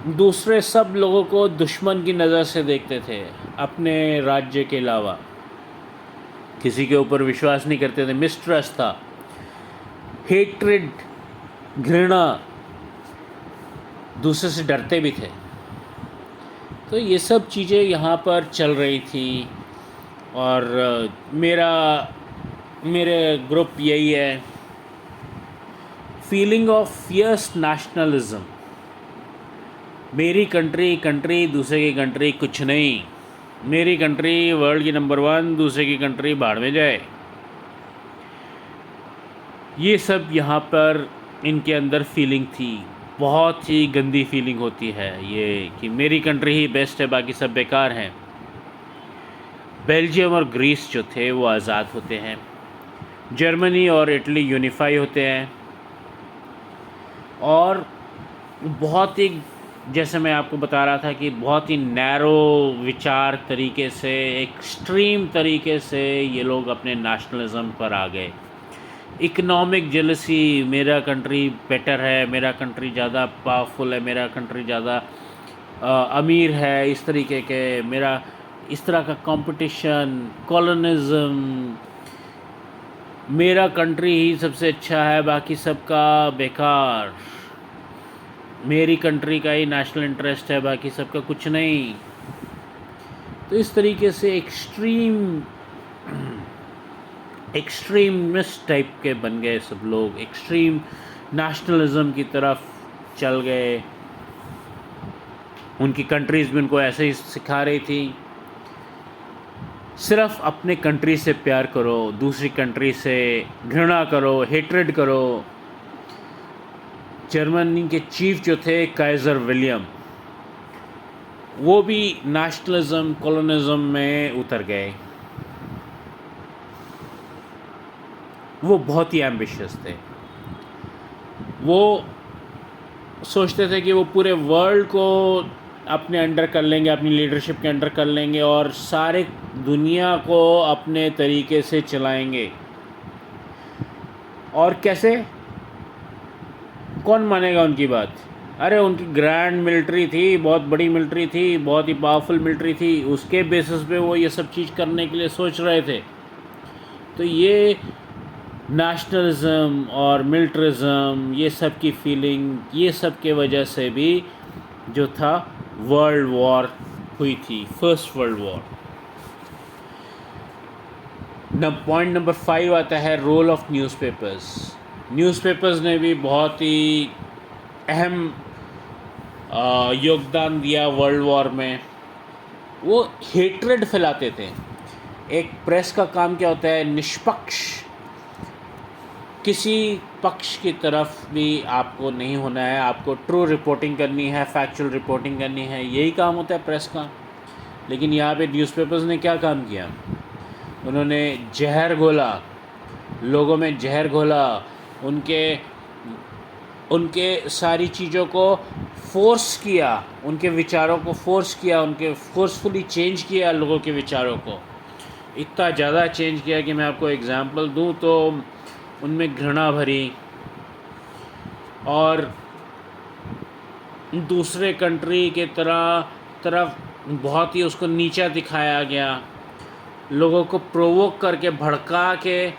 दूसरे सब लोगों को दुश्मन की नज़र से देखते थे, अपने राज्य के अलावा किसी के ऊपर विश्वास नहीं करते थे। मिसट्रस्ट था, हेट्रेड, घृणा, दूसरे से डरते भी थे। तो ये सब चीज़ें यहाँ पर चल रही थी। और मेरे ग्रुप यही है, फीलिंग ऑफ फियर्स नेशनलिज्म। मेरी कंट्री, दूसरे की कंट्री कुछ नहीं। मेरी कंट्री वर्ल्ड की नंबर 1, दूसरे की कंट्री बाढ़ में जाए। ये सब यहाँ पर इनके अंदर फीलिंग थी। बहुत ही गंदी फीलिंग होती है ये कि मेरी कंट्री ही बेस्ट है, बाकी सब बेकार हैं। बेल्जियम और ग्रीस जो थे वो आज़ाद होते हैं। जर्मनी और इटली यूनिफाई होते हैं। और बहुत ही, जैसे मैं आपको बता रहा था कि बहुत ही नैरो विचार तरीके से, एक्सट्रीम तरीके से ये लोग अपने नेशनलिज्म पर आ गए। इकोनॉमिक जेलसी, मेरा कंट्री बेटर है, मेरा कंट्री ज़्यादा पावरफुल है, मेरा कंट्री ज़्यादा अमीर है, इस तरीके के, मेरा इस तरह का कंपटीशन, कॉलोनिज़म, मेरा कंट्री ही सबसे अच्छा है, बाकी सबका बेकार, मेरी कंट्री का ही नेशनल इंटरेस्ट है, बाकी सबका कुछ नहीं। तो इस तरीके से एक्सट्रीमिस्ट टाइप के बन गए सब लोग, एक्सट्रीम नेशनलिज्म की तरफ चल गए। उनकी कंट्रीज़ भी उनको ऐसे ही सिखा रही थी, सिर्फ अपने कंट्री से प्यार करो, दूसरी कंट्री से घृणा करो, हेट्रेड करो। जर्मनी के चीफ जो थे काइज़र विलियम, वो भी नेशनलिज्म, कॉलोनिज्म में उतर गए। वो बहुत ही एम्बिशियस थे। वो सोचते थे कि वो पूरे वर्ल्ड को अपने अंडर कर लेंगे, अपनी लीडरशिप के अंडर कर लेंगे और सारे दुनिया को अपने तरीके से चलाएंगे। और कैसे? कौन मानेगा उनकी बात? अरे उनकी ग्रैंड मिलिट्री थी, बहुत बड़ी मिलिट्री थी, बहुत ही पावरफुल मिलिट्री थी, उसके बेसिस पे वो ये सब चीज़ करने के लिए सोच रहे थे। तो ये नेशनलिज्म और मिलिट्रिज्म, ये सब की फीलिंग, ये सब के वजह से भी जो था वर्ल्ड वॉर हुई थी, first world war. Point number 5 आता है रोल ऑफ न्यूज़पेपर्स। न्यूज़पेपर्स ने भी बहुत ही अहम योगदान दिया वर्ल्ड वॉर में। वो हेट्रेड फैलाते थे। एक प्रेस का काम क्या होता है? निष्पक्ष, किसी पक्ष की तरफ भी आपको नहीं होना है, आपको ट्रू रिपोर्टिंग करनी है, फैक्चुअल रिपोर्टिंग करनी है, यही काम होता है प्रेस का। लेकिन यहाँ पे न्यूज़पेपर्स ने क्या काम किया? उन्होंने जहर घोला, लोगों में जहर घोला, उनके उनके सारी चीज़ों को फोर्स किया, उनके विचारों को फोर्स किया, उनके फोर्सफुली चेंज किया लोगों के विचारों को। इतना ज़्यादा चेंज किया कि मैं आपको एग्ज़ाम्पल दूं तो उनमें घृणा भरी, और दूसरे कंट्री के तरफ बहुत ही उसको नीचा दिखाया गया। लोगों को प्रोवोक करके, भड़का के,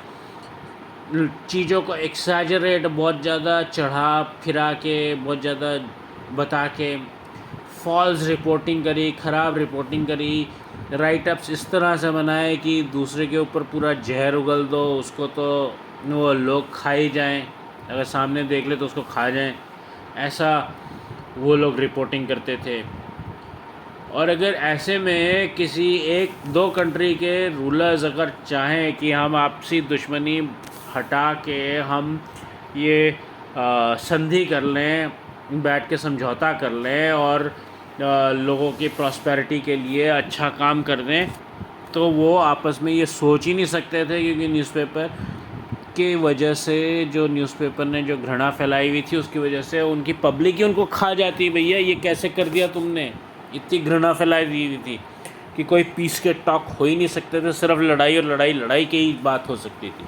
चीज़ों को एक्सैजरेट, बहुत ज़्यादा चढ़ा फिरा के, बहुत ज़्यादा बता के फॉल्स रिपोर्टिंग करी, ख़राब रिपोर्टिंग करी, राइटअप्स इस तरह से बनाए कि दूसरे के ऊपर पूरा जहर उगल दो, उसको तो वो लोग खा ही जाएँ, अगर सामने देख ले तो उसको खा जाएँ, ऐसा वो लोग रिपोर्टिंग करते थे। और अगर ऐसे में किसी एक दो कंट्री के रूलर्स अगर चाहें कि हम आपसी दुश्मनी हटा के हम ये संधि कर लें, बैठ के समझौता कर लें और लोगों की प्रॉस्पेरिटी के लिए अच्छा काम कर दें, तो वो आपस में ये सोच ही नहीं सकते थे, क्योंकि न्यूज़पेपर की वजह से, जो न्यूज़पेपर ने जो घृणा फैलाई हुई थी उसकी वजह से उनकी पब्लिक ही उनको खा जाती। भैया ये कैसे कर दिया तुमने, इतनी घृणा फैलाई दी हुई थी कि कोई पीस के टॉक हो ही नहीं सकते थे, सिर्फ लड़ाई और लड़ाई की ही बात हो सकती थी।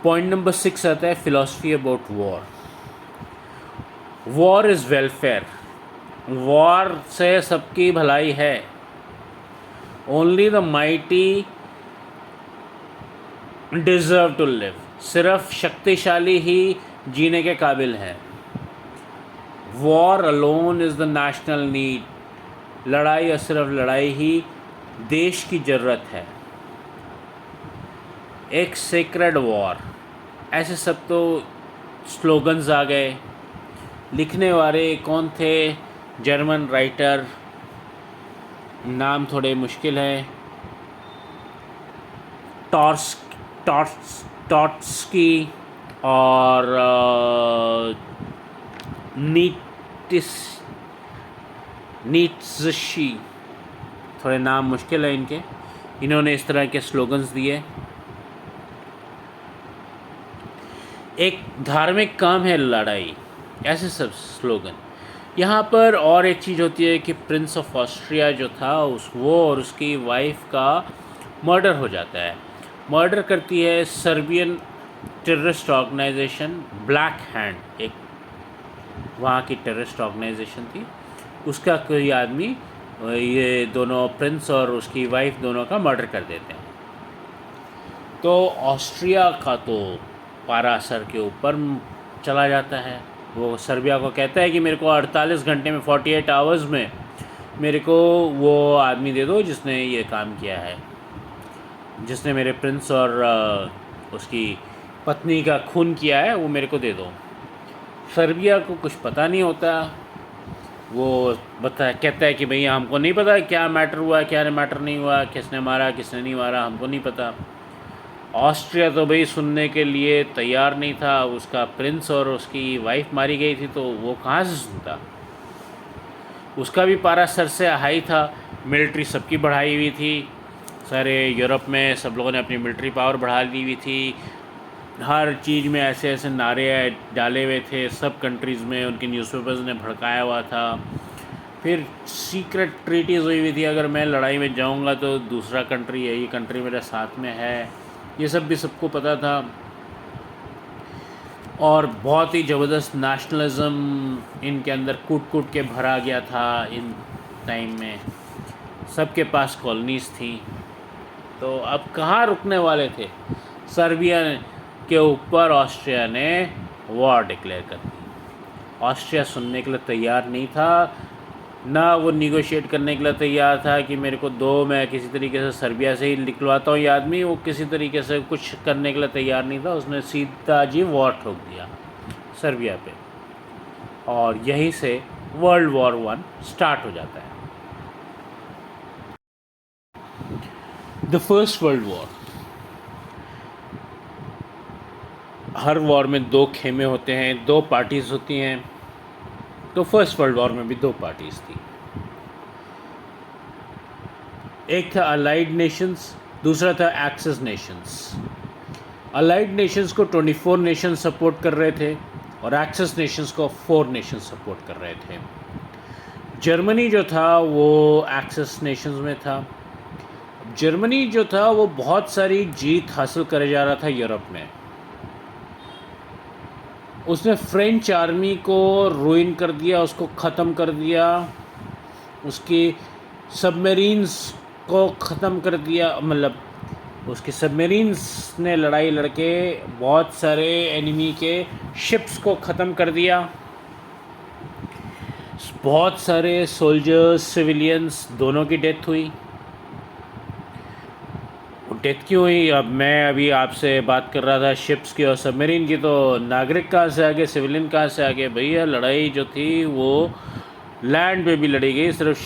पॉइंट नंबर 6 आता है philosophy about war. War is welfare, war से सबकी भलाई है। Only the mighty deserve to live, सिर्फ शक्तिशाली ही जीने के काबिल हैं। War alone is the national need, लड़ाई और सिर्फ लड़ाई ही देश की ज़रूरत है। एक सेक्रेड वॉर, ऐसे सब तो स्लोगन्स आ गए। लिखने वाले कौन थे? जर्मन राइटर, नाम थोड़े मुश्किल है, टॉट्स्की और नीट्ज़शी, थोड़े नाम मुश्किल है इनके। इन्होंने इस तरह के स्लोगन्स दिए। एक धार्मिक काम है लड़ाई, ऐसे सब स्लोगन। यहाँ पर और एक चीज़ होती है कि प्रिंस ऑफ ऑस्ट्रिया जो था वो और उसकी वाइफ का मर्डर हो जाता है। मर्डर करती है Serbian terrorist organization black hand, एक वहाँ की टेररिस्ट ऑर्गेनाइजेशन थी, उसका कोई आदमी ये दोनों प्रिंस और उसकी वाइफ दोनों का मर्डर कर देते हैं। तो ऑस्ट्रिया का तो पारा सर के ऊपर चला जाता है। वो सर्बिया को कहता है कि मेरे को 48 घंटे में, 48 आवर्स में मेरे को वो आदमी दे दो जिसने ये काम किया है, जिसने मेरे प्रिंस और उसकी पत्नी का खून किया है, वो मेरे को दे दो। सर्बिया को कुछ पता नहीं होता, वो कहता है कि भैया हमको नहीं पता क्या मैटर हुआ, क्या मैटर नहीं हुआ, किसने मारा किसने नहीं मारा, हमको नहीं पता। ऑस्ट्रिया तो भाई सुनने के लिए तैयार नहीं था। उसका प्रिंस और उसकी वाइफ मारी गई थी तो वो कहाँ से सुनता। उसका भी पारा सर से हाई था, मिलिट्री सबकी बढ़ाई हुई थी, सारे यूरोप में सब लोगों ने अपनी मिलिट्री पावर बढ़ा ली हुई थी, हर चीज़ में ऐसे ऐसे नारे डाले हुए थे, सब कंट्रीज़ में उनके न्यूज़पेपर्स ने भड़काया हुआ था। फिर सीक्रेट ट्रीटीज़ हुई हुई थी, अगर मैं लड़ाई में जाऊंगा तो दूसरा कंट्री है, ये कंट्री मेरे साथ में है, ये सब भी सबको पता था। और बहुत ही ज़बरदस्त नेशनलिज़म इनके अंदर कूट कूट के भरा गया था। इन टाइम में सबके पास कॉलोनीज़ थी, तो अब कहाँ रुकने वाले थे। सर्बिया के ऊपर ऑस्ट्रिया ने वॉर डिक्लेयर कर दी। ऑस्ट्रिया सुनने के लिए तैयार नहीं था, ना वो निगोशिएट करने के लिए तैयार था कि मेरे को दो, मैं किसी तरीके से सर्बिया से ही निकलवाता हूँ ये आदमी। वो किसी तरीके से कुछ करने के लिए तैयार नहीं था, उसने सीधा जी वॉर ठोक दिया सर्बिया पे, और यहीं से वर्ल्ड वॉर 1 स्टार्ट हो जाता है। The first world war. Her war में दो खेमे होते हैं, दो पार्टीज़ होती हैं, तो फर्स्ट वर्ल्ड वॉर में भी दो पार्टीज़ थी। एक था अलाइड नेशंस, दूसरा था एक्सेस नेशंस। अलाइड नेशंस को 24 नेशन सपोर्ट कर रहे थे और एक्सेस नेशंस को 4 नेशन सपोर्ट कर रहे थे। जर्मनी जो था वो एक्सेस नेशंस में था। जर्मनी जो था वो बहुत सारी जीत हासिल करे जा रहा था यूरोप में। उसने फ्रेंच आर्मी को रूइन कर दिया, उसको ख़त्म कर दिया, उसकी सबमरीन्स को ख़त्म कर दिया, मतलब उसके सबमरीन्स ने लड़ाई लड़के बहुत सारे एनिमी के शिप्स को ख़त्म कर दिया। बहुत सारे सोल्जर्स, सिविलियंस दोनों की डेथ हुई। डेथ क्यों हुई? अब मैं अभी आपसे बात कर रहा था शिप्स की और सबमरीन की, तो नागरिक कहाँ से आ गए, सिविलियन कहाँ से आ गए? भैया लड़ाई जो थी वो लैंड पे भी लड़ी गई, सिर्फ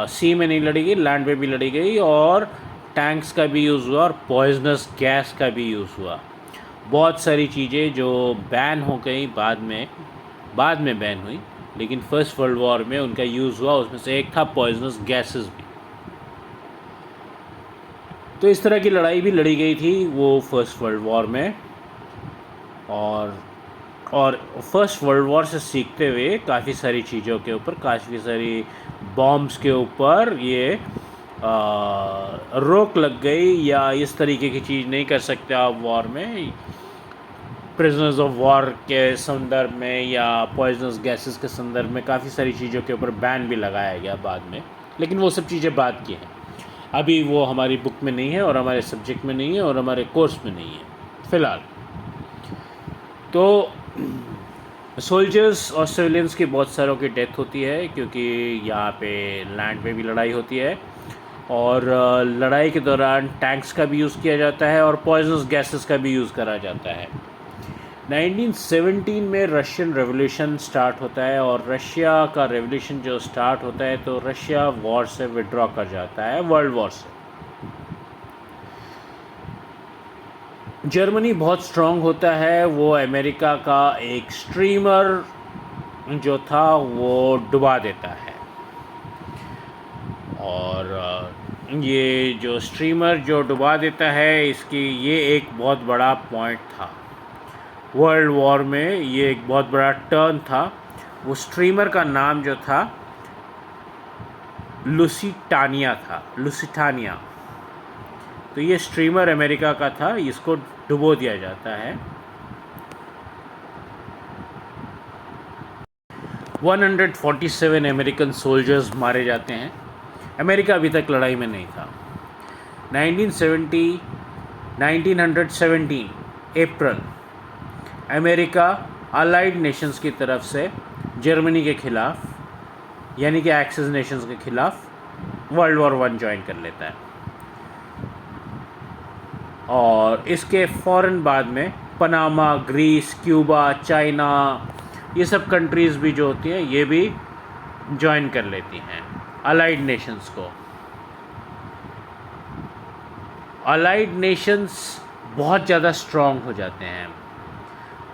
सी में नहीं लड़ी गई, लैंड पे भी लड़ी गई, और टैंक्स का भी यूज़ हुआ और पॉइजनस गैस का भी यूज़ हुआ। बहुत सारी चीज़ें जो बैन हो गई बाद में बैन हुई, लेकिन फर्स्ट वर्ल्ड वॉर में उनका यूज़ हुआ। उसमें से एक था पॉइजनस गैसेस भी। तो इस तरह की लड़ाई भी लड़ी गई थी वो फर्स्ट वर्ल्ड वॉर में। और फर्स्ट वर्ल्ड वॉर से सीखते हुए काफ़ी सारी चीज़ों के ऊपर, काफ़ी सारी बॉम्ब्स के ऊपर ये रोक लग गई, या इस तरीके की चीज़ नहीं कर सकते आप वॉर में, प्रिजनर्स ऑफ वॉर के संदर्भ में या पॉइजनस गैसेस के संदर्भ में काफ़ी सारी चीज़ों के ऊपर बैन भी लगाया गया बाद में। लेकिन वो सब चीज़ें बाद की हैं, अभी वो हमारी बुक में नहीं है और हमारे सब्जेक्ट में नहीं है और हमारे कोर्स में नहीं है फ़िलहाल। तो सोल्जर्स और सिविलियंस की बहुत सारों की डेथ होती है, क्योंकि यहाँ पे लैंड पे भी लड़ाई होती है, और लड़ाई के दौरान टैंक्स का भी यूज़ किया जाता है और पॉइजनस गैसेस का भी यूज़ करा जाता है। 1917 में रशियन रेवोल्यूशन स्टार्ट होता है, और रशिया का रेवोल्यूशन जो स्टार्ट होता है तो रशिया वॉर से विड्रॉ कर जाता है, वर्ल्ड वॉर से। जर्मनी बहुत स्ट्रॉन्ग होता है, वो अमेरिका का एक स्ट्रीमर जो था वो डुबा देता है, और ये जो स्ट्रीमर जो डुबा देता है, इसकी ये एक बहुत बड़ा पॉइंट था वर्ल्ड वॉर में, ये एक बहुत बड़ा टर्न था। वो स्ट्रीमर का नाम जो था लुसिटानिया था, लुसिटानिया। तो ये स्ट्रीमर अमेरिका का था, इसको डुबो दिया जाता है। 147 अमेरिकन सोल्जर्स मारे जाते हैं। अमेरिका अभी तक लड़ाई में नहीं था। 1917 अप्रैल, अमेरिका अलाइड नेशंस की तरफ से जर्मनी के ख़िलाफ़, यानी कि एक्सेस नेशंस के ख़िलाफ़ वर्ल्ड वॉर 1 ज्वाइन कर लेता है। और इसके फ़ौरन बाद में पनामा, ग्रीस, क्यूबा, चाइना, ये सब कंट्रीज़ भी जो होती हैं ये भी ज्वाइन कर लेती हैं अलाइड नेशंस को। अलाइड नेशंस बहुत ज़्यादा स्ट्रॉन्ग हो जाते हैं,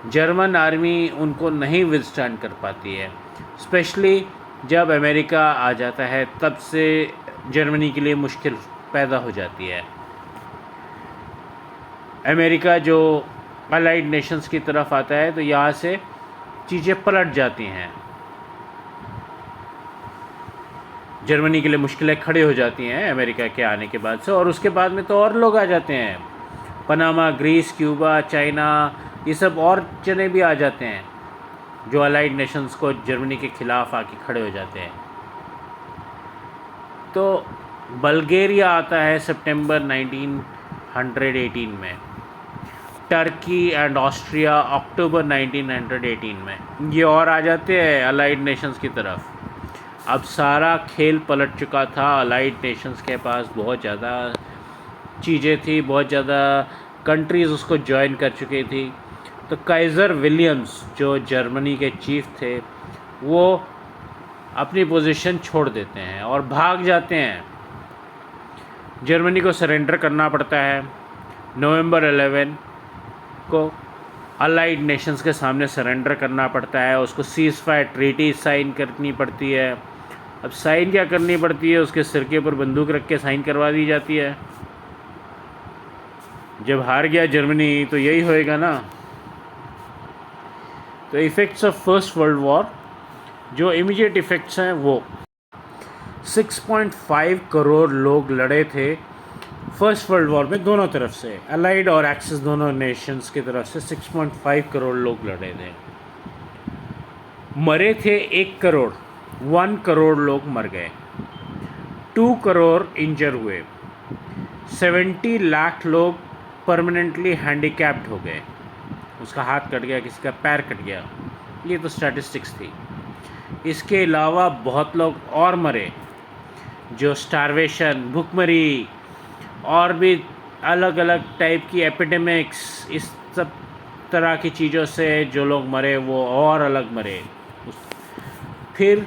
जर्मन आर्मी उनको नहीं विदस्टैंड कर पाती है। स्पेशली जब अमेरिका आ जाता है तब से जर्मनी के लिए मुश्किल पैदा हो जाती है। अमेरिका जो अलाइड नेशंस की तरफ आता है तो यहाँ से चीज़ें पलट जाती हैं, जर्मनी के लिए मुश्किलें खड़ी हो जाती हैं अमेरिका के आने के बाद से। और उसके बाद में तो और लोग आ जाते हैं, पनामा, ग्रीस, क्यूबा, चाइना, ये सब और जने भी आ जाते हैं जो अलाइड नेशंस को जर्मनी के ख़िलाफ़ आके खड़े हो जाते हैं। तो बल्गेरिया आता है सितंबर 1918 में, टर्की एंड ऑस्ट्रिया अक्टूबर 1918 में, ये और आ जाते हैं अलाइड नेशंस की तरफ। अब सारा खेल पलट चुका था, अलाइड नेशंस के पास बहुत ज़्यादा चीज़ें थी, बहुत ज़्यादा कंट्रीज़ उसको ज्वाइन कर चुकी थी। तो काइज़र विलियम्स जो जर्मनी के चीफ थे वो अपनी पोजीशन छोड़ देते हैं और भाग जाते हैं। जर्मनी को सरेंडर करना पड़ता है। नवंबर 11 को अलाइड नेशंस के सामने सरेंडर करना पड़ता है, उसको सीज़ फायर ट्रीटी साइन करनी पड़ती है। अब साइन क्या करनी पड़ती है, उसके सिर के ऊपर बंदूक रख के साइन करवा दी जाती है। जब हार गया जर्मनी तो यही होएगा ना। तो effects of first world war, जो इमीडिएट इफ़ेक्ट्स हैं वो 6.5 करोड़ लोग लड़े थे फर्स्ट वर्ल्ड वॉर में, दोनों तरफ से, अलाइड और एक्सिस दोनों नेशंस की तरफ से 6.5 करोड़ लोग लड़े थे। मरे थे 1 करोड़, 1 करोड़ लोग मर गए, 2 करोड़ इंजर हुए, 70 लाख लोग परमानेंटली हैंडीकैप्ड हो गए, उसका हाथ कट गया, किसी का पैर कट गया। ये तो स्टैटिस्टिक्स थी। इसके अलावा बहुत लोग और मरे, जो स्टारवेशन, भुखमरी और भी अलग अलग टाइप की एपिडेमिक्स, इस सब तरह की चीज़ों से जो लोग मरे वो और अलग मरे। फिर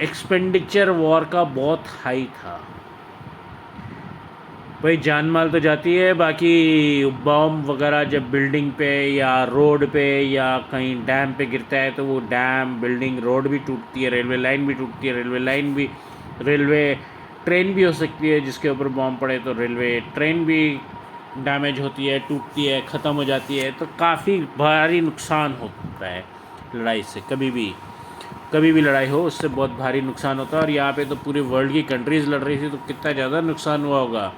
एक्सपेंडिचर वॉर का बहुत हाई था भाई, जान माल तो जाती है, बाकी बॉम्ब वगैरह जब बिल्डिंग पे या रोड पे या कहीं डैम पे गिरता है तो वो डैम, बिल्डिंग, रोड भी टूटती है, रेलवे लाइन भी टूटती है, रेलवे ट्रेन भी हो सकती है जिसके ऊपर बॉम्ब पड़े तो रेलवे ट्रेन भी डैमेज होती है, टूटती है, ख़त्म हो जाती है। तो काफ़ी भारी नुकसान होता है लड़ाई से, कभी भी लड़ाई हो उससे बहुत भारी नुकसान होता है। और यहाँ पे तो पूरे वर्ल्ड की कंट्रीज़ लड़ रही थी तो कितना ज़्यादा नुकसान हुआ होगा।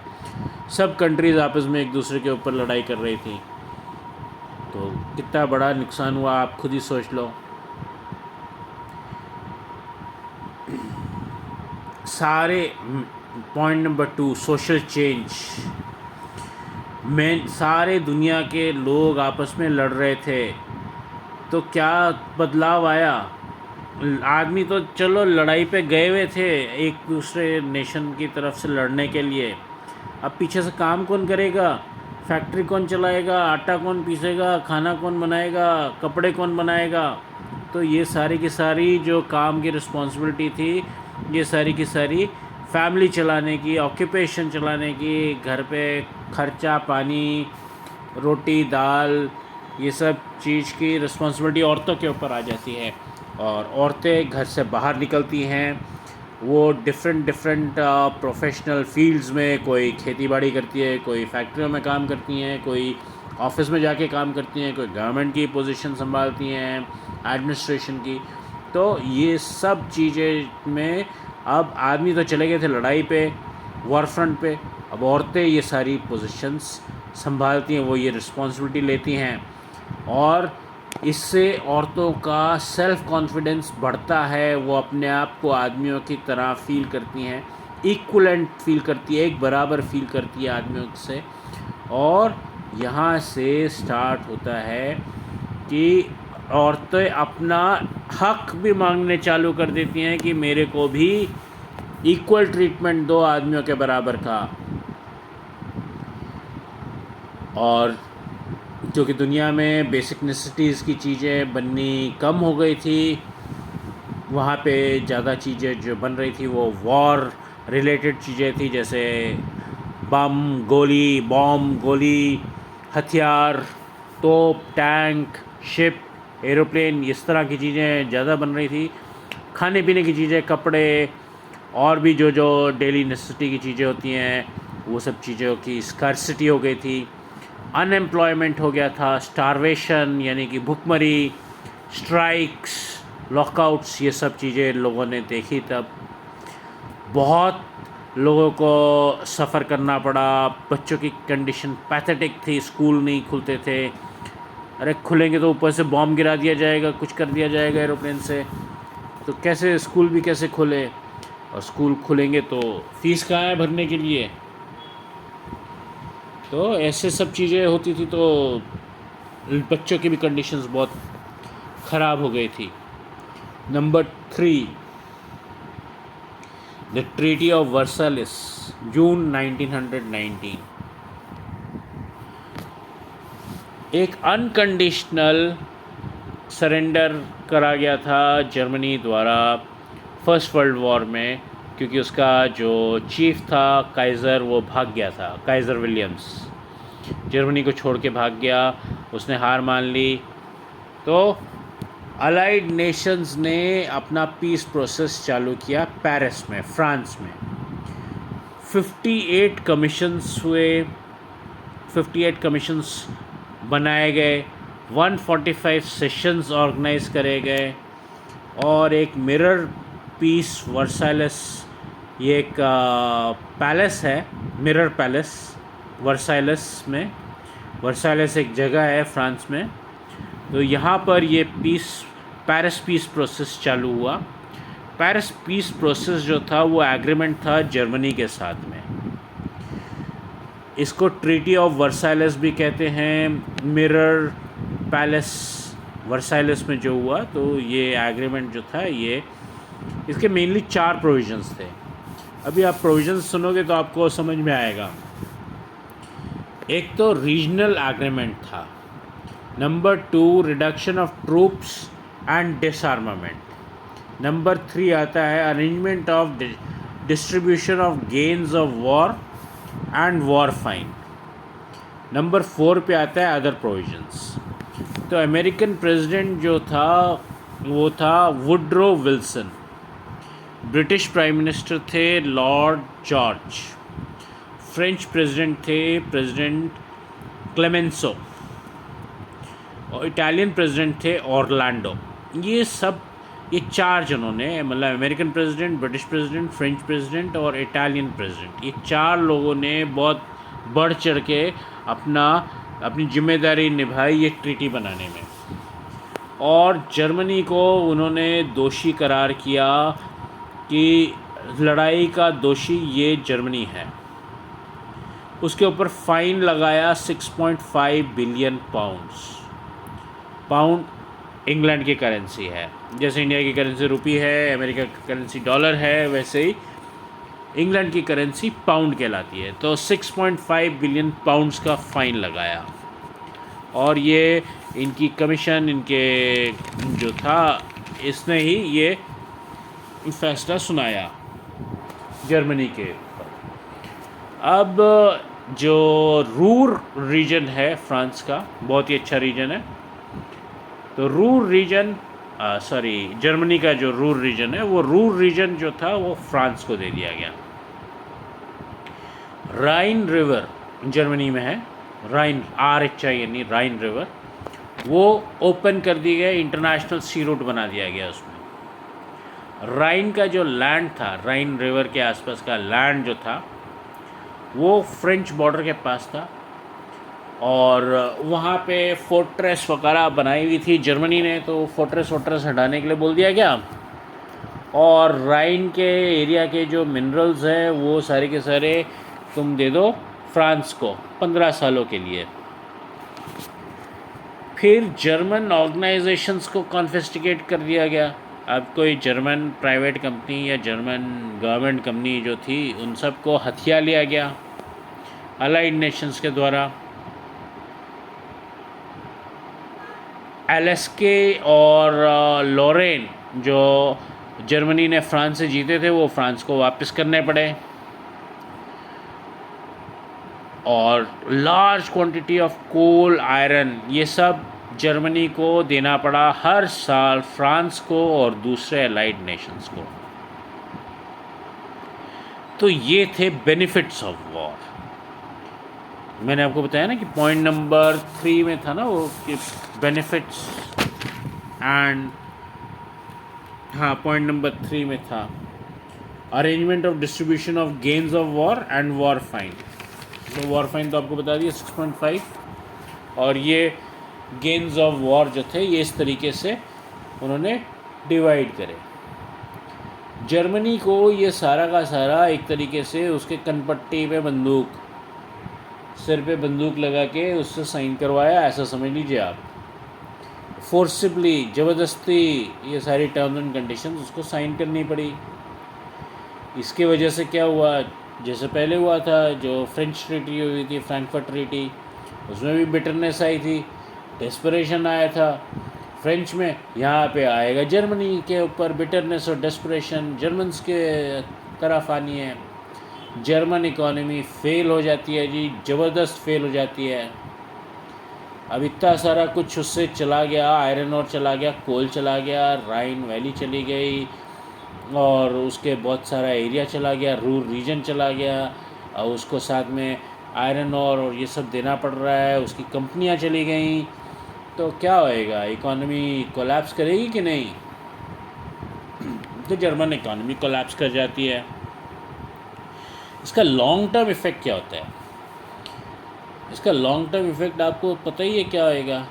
सब कंट्रीज़ आपस में एक दूसरे के ऊपर लड़ाई कर रही थी तो कितना बड़ा नुकसान हुआ आप खुद ही सोच लो। सारे पॉइंट नंबर 2, सोशल चेंज में सारे दुनिया के लोग आपस में लड़ रहे थे तो क्या बदलाव आया। आदमी तो चलो लड़ाई पे गए हुए थे एक दूसरे नेशन की तरफ से लड़ने के लिए, अब पीछे से काम कौन करेगा, फैक्ट्री कौन चलाएगा, आटा कौन पीसेगा, खाना कौन बनाएगा, कपड़े कौन बनाएगा। तो ये सारी की सारी जो काम की रिस्पॉन्सिबिलिटी थी, ये सारी की सारी फैमिली चलाने की, ऑक्यूपेशन चलाने की, घर पे खर्चा पानी, रोटी दाल, ये सब चीज़ की रिस्पॉन्सिबिलिटी औरतों के ऊपर आ जाती है। और औरतें घर से बाहर निकलती हैं, वो डिफरेंट प्रोफेशनल फील्ड्स में, कोई खेती बाड़ी करती है, कोई फैक्ट्रियों में काम करती हैं, कोई ऑफिस में जाके काम करती हैं, कोई गवर्नमेंट की पोजीशन संभालती हैं, एडमिनिस्ट्रेशन की। तो ये सब चीज़ें में अब आदमी तो चले गए थे लड़ाई पे, वॉर फ्रंट पे, अब औरतें ये सारी पोजीशंस संभालती हैं, वो ये रिस्पॉन्सिबिलिटी लेती हैं। और इससे औरतों का सेल्फ़ कॉन्फिडेंस बढ़ता है, वो अपने आप को आदमियों की तरह फ़ील करती हैं, इक्वलेंट फ़ील करती है, एक बराबर फ़ील करती है आदमियों से। और यहाँ से स्टार्ट होता है कि औरतें अपना हक भी मांगने चालू कर देती हैं कि मेरे को भी इक्वल ट्रीटमेंट दो आदमियों के बराबर का। और क्योंकि दुनिया में बेसिक नेसेसिटीज़ की चीज़ें बननी कम हो गई थी, वहाँ पे ज़्यादा चीज़ें जो बन रही थी वो वॉर रिलेटेड चीज़ें थी, जैसे बम गोली, हथियार, तोप, टैंक, शिप, एरोप्लेन, इस तरह की चीज़ें ज़्यादा बन रही थी। खाने पीने की चीज़ें, कपड़े और भी जो डेली नेसेसिटी की चीज़ें होती हैं वो सब चीज़ों की स्कार्सिटी हो गई थी। अनएम्प्लॉयमेंट हो गया था, स्टारवेशन यानी कि भुखमरी, स्ट्राइक्स, लॉकआउट्स, ये सब चीज़ें लोगों ने देखी। तब बहुत लोगों को सफ़र करना पड़ा, बच्चों की कंडीशन पैथेटिक थी, स्कूल नहीं खुलते थे। अरे खुलेंगे तो ऊपर से बॉम्ब गिरा दिया जाएगा, कुछ कर दिया जाएगा एरोप्लेन से, तो कैसे स्कूल भी कैसे खुले। और स्कूल खुलेंगे तो फीस कहाँ है भरने के लिए। तो ऐसे सब चीज़ें होती थी तो बच्चों की भी कंडीशंस बहुत ख़राब हो गई थी। नंबर 3, द ट्रीटी ऑफ वर्साइलेस, जून 1919। एक अनकंडीशनल सरेंडर करा गया था जर्मनी द्वारा फर्स्ट वर्ल्ड वॉर में, क्योंकि उसका जो चीफ था काइज़र, वो भाग गया था, काइज़र विलियम्स जर्मनी को छोड़ के भाग गया, उसने हार मान ली। तो अलाइड नेशंस ने अपना पीस प्रोसेस चालू किया पेरिस में, फ्रांस में। 58 कमीशंस हुए, 58 कमीशंस बनाए गए, 145 सेशंस ऑर्गेनाइज करे गए, और एक मिरर पीस वर्साइलस, ये एक पैलेस है, मिरर पैलेस वर्साइलस में। वर्साइलस एक जगह है फ्रांस में, तो यहाँ पर ये पेरिस पीस प्रोसेस चालू हुआ। पेरिस पीस प्रोसेस जो था वो एग्रीमेंट था जर्मनी के साथ में। इसको ट्रीटी ऑफ वर्साइलस भी कहते हैं। मिरर पैलेस वर्साइलस में जो हुआ, तो ये एग्रीमेंट जो था, ये इसके मेनली 4 प्रोविजंस थे। अभी आप प्रोविजंस सुनोगे तो आपको समझ में आएगा। एक तो रीजनल एग्रीमेंट था। Number 2 reduction of troops and डिसआर्मामेंट। Number 3 आता है arrangement of distribution of gains of war and war fine. Number 4 पे आता है अदर प्रोविजंस। तो अमेरिकन प्रेसिडेंट जो था वो था Woodrow Wilson. British prime minister थे लॉर्ड जॉर्ज। फ्रेंच प्रेसिडेंट थे प्रेसिडेंट क्लेमेंसो, और इटालियन प्रेसिडेंट थे ऑरलैंडो। ये 4 जनों ने, मतलब American president, British president, French president और इटालियन प्रेसिडेंट, ये 4 लोगों ने बहुत बढ़ चढ़ के अपनी जिम्मेदारी निभाई ये ट्रीटी बनाने में। और जर्मनी को उन्होंने दोषी करार किया कि लड़ाई का दोषी ये जर्मनी है। उसके ऊपर फ़ाइन लगाया 6.5 बिलियन पाउंड इंग्लैंड की करेंसी है। जैसे इंडिया की करेंसी रुपी है, अमेरिका की करेंसी डॉलर है, वैसे ही इंग्लैंड की करेंसी पाउंड कहलाती है। तो 6.5 बिलियन पाउंड्स का फ़ाइन लगाया, और ये इनकी कमीशन, इनके जो था, इसने ही ये फैसला सुनाया जर्मनी के ऊपर। अब जो रूर रीजन है फ्रांस का, बहुत ही अच्छा रीजन है। तो जर्मनी का जो रूर रीजन है, वो रूर रीजन जो था वो फ्रांस को दे दिया गया। राइन रिवर जर्मनी में है, राइन यानी राइन रिवर, वो ओपन कर दी गई, इंटरनेशनल सी रूट बना दिया गया उसमें। राइन का जो लैंड था, राइन रिवर के आसपास का लैंड जो था, वो फ्रेंच बॉर्डर के पास था, और वहाँ पे फोर्ट्रेस वगैरह बनाई हुई थी जर्मनी ने। तो फोर्ट्रेस हटाने के लिए बोल दिया गया, और राइन के एरिया के जो मिनरल्स हैं वो सारे के सारे तुम दे दो फ्रांस को 15 सालों के लिए। फिर जर्मन ऑर्गेनाइजेशंस को कॉन्फिस्टिकेट कर दिया गया। अब कोई जर्मन प्राइवेट कंपनी या जर्मन गवर्नमेंट कंपनी जो थी, उन सब को हथिया लिया गया अलाइड नेशंस के द्वारा। एलेस्के और लॉरेन जो जर्मनी ने फ्रांस से जीते थे, वो फ्रांस को वापस करने पड़े, और large quantity of coal, iron, ये सब जर्मनी को देना पड़ा हर साल फ्रांस को और दूसरे अलाइड नेशंस को। तो ये थे बेनिफिट्स ऑफ वॉर। मैंने आपको बताया ना कि पॉइंट नंबर 3 में था ना वो, कि बेनिफिट्स एंड, हाँ, पॉइंट नंबर 3 में था arrangement of distribution of gains of war and war fine. तो वॉर फाइन तो आपको बता दिया 6.5, और ये गेन्स ऑफ वॉर जो थे ये इस तरीके से उन्होंने डिवाइड करे। जर्मनी को ये सारा का सारा एक तरीके से उसके कनपट्टी पे बंदूक, सिर पे बंदूक लगा के उससे साइन करवाया, ऐसा समझ लीजिए आप। फोर्सिबली, ज़बरदस्ती, ये सारी टर्म्स एंड कंडीशंस उसको साइन करनी पड़ी। इसके वजह से क्या हुआ, जैसे पहले हुआ था जो फ्रेंच ट्रीटी हुई थी, फ्रैंकफर्ट ट्रीटी, उसमें भी बिटरनेस आई थी, डेस्परेशन आया था फ्रेंच में। यहाँ पे आएगा जर्मनी के ऊपर बिटरनेस और डेस्परेशन, जर्मन्स के तरफ आनी है। जर्मन इकॉनमी फेल हो जाती है जी, ज़बरदस्त फेल हो जाती है। अब इतना सारा कुछ उससे चला गया, आयरन और चला गया, कोल चला गया, राइन वैली चली गई, और उसके बहुत सारा एरिया चला गया, रूर रीजन चला गया, और उसको साथ में आयरन और ये सब देना पड़ रहा है, उसकी कंपनियां चली गई, तो क्या होएगा, इकॉनमी कोलैप्स करेगी कि नहीं? तो जर्मन इकॉनमी कोलैप्स कर जाती है। इसका लॉन्ग टर्म इफ़ेक्ट क्या होता है? इसका लॉन्ग टर्म इफ़ेक्ट आपको पता ही है क्या होएगा।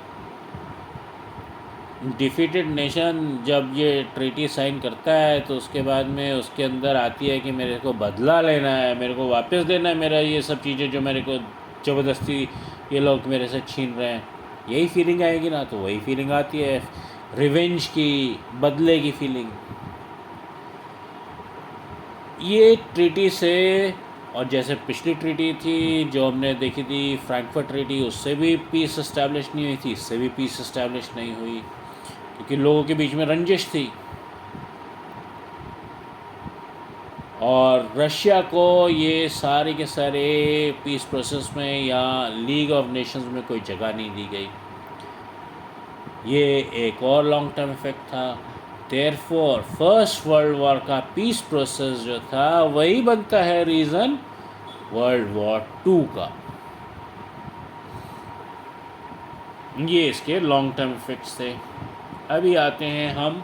डिफीटेड नेशन जब ये ट्रीटी साइन करता है तो उसके बाद में उसके अंदर आती है कि मेरे को बदला लेना है, मेरे को वापस लेना है मेरा ये सब चीज़ें जो मेरे को ज़बरदस्ती ये लोग मेरे से छीन रहे हैं। यही फीलिंग आएगी ना, तो वही फीलिंग आती है, रिवेंज की, बदले की फीलिंग। ये ट्रीटी से, और जैसे पिछली ट्रीटी थी जो हमने देखी थी फ्रैंकफर्ट ट्रीटी, उससे भी पीस इस्टेब्लिश नहीं हुई थी, इससे भी पीस इस्टेब्लिश नहीं हुई, क्योंकि लोगों के बीच में रंजिश थी। और रशिया को ये सारे के सारे पीस प्रोसेस में या लीग ऑफ नेशंस में कोई जगह नहीं दी गई। ये एक और लॉन्ग टर्म इफेक्ट था। देयरफॉर फर्स्ट वर्ल्ड वॉर का पीस प्रोसेस जो था वही बनता है रीज़न वर्ल्ड वॉर 2 का। ये इसके लॉन्ग टर्म इफेक्ट्स थे। अभी आते हैं हम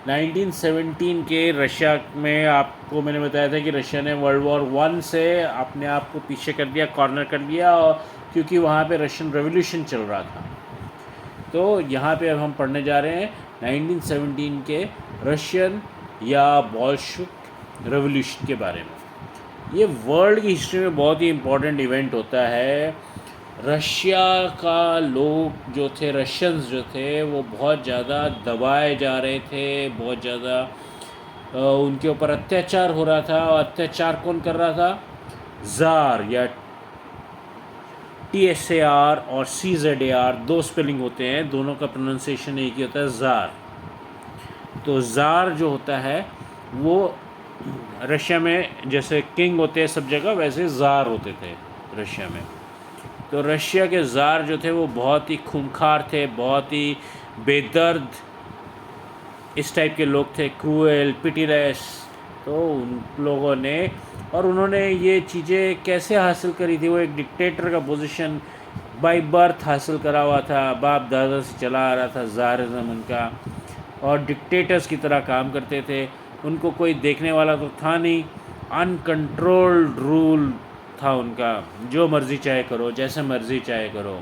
1917 के रशिया में। आपको मैंने बताया था कि रशिया ने वर्ल्ड वॉर 1 से अपने आप को पीछे कर दिया, कॉर्नर कर दिया, और क्योंकि वहाँ पे रशियन रेवोल्यूशन चल रहा था। तो यहाँ पे अब हम पढ़ने जा रहे हैं 1917 के रशियन या बोल्शेविक रेवोल्यूशन के बारे में। ये वर्ल्ड की हिस्ट्री में बहुत ही इम्पोर्टेंट इवेंट होता है। रशिया का लोग जो थे, रशियंस जो थे, वो बहुत ज़्यादा दबाए जा रहे थे, बहुत ज़्यादा उनके ऊपर अत्याचार हो रहा था। और अत्याचार कौन कर रहा था? ज़ार, या TSAR और CZAR, दो स्पेलिंग होते हैं, दोनों का प्रोनाउंसिएशन एक ही होता है, ज़ार। तो ज़ार जो होता है वो रशिया में जैसे किंग होते हैं सब जगह, वैसे ज़ार होते थे रशिया में। तो रशिया के ज़ार जो थे वो बहुत ही खूंखार थे, बहुत ही बेदर्द इस टाइप के लोग थे, क्रूएल, पिटीलेस। तो उन लोगों ने, और उन्होंने ये चीज़ें कैसे हासिल करी थी? वो एक डिक्टेटर का पोजीशन बाय बर्थ हासिल करा हुआ था, बाप दादा से चला आ रहा था ज़ारिज़म उनका, और डिक्टेटर्स की तरह काम करते थे। उनको कोई देखने वाला तो था नहीं, अनकंट्रोल्ड रूल था उनका, जो मर्ज़ी चाहे करो, जैसे मर्ज़ी चाहे करो।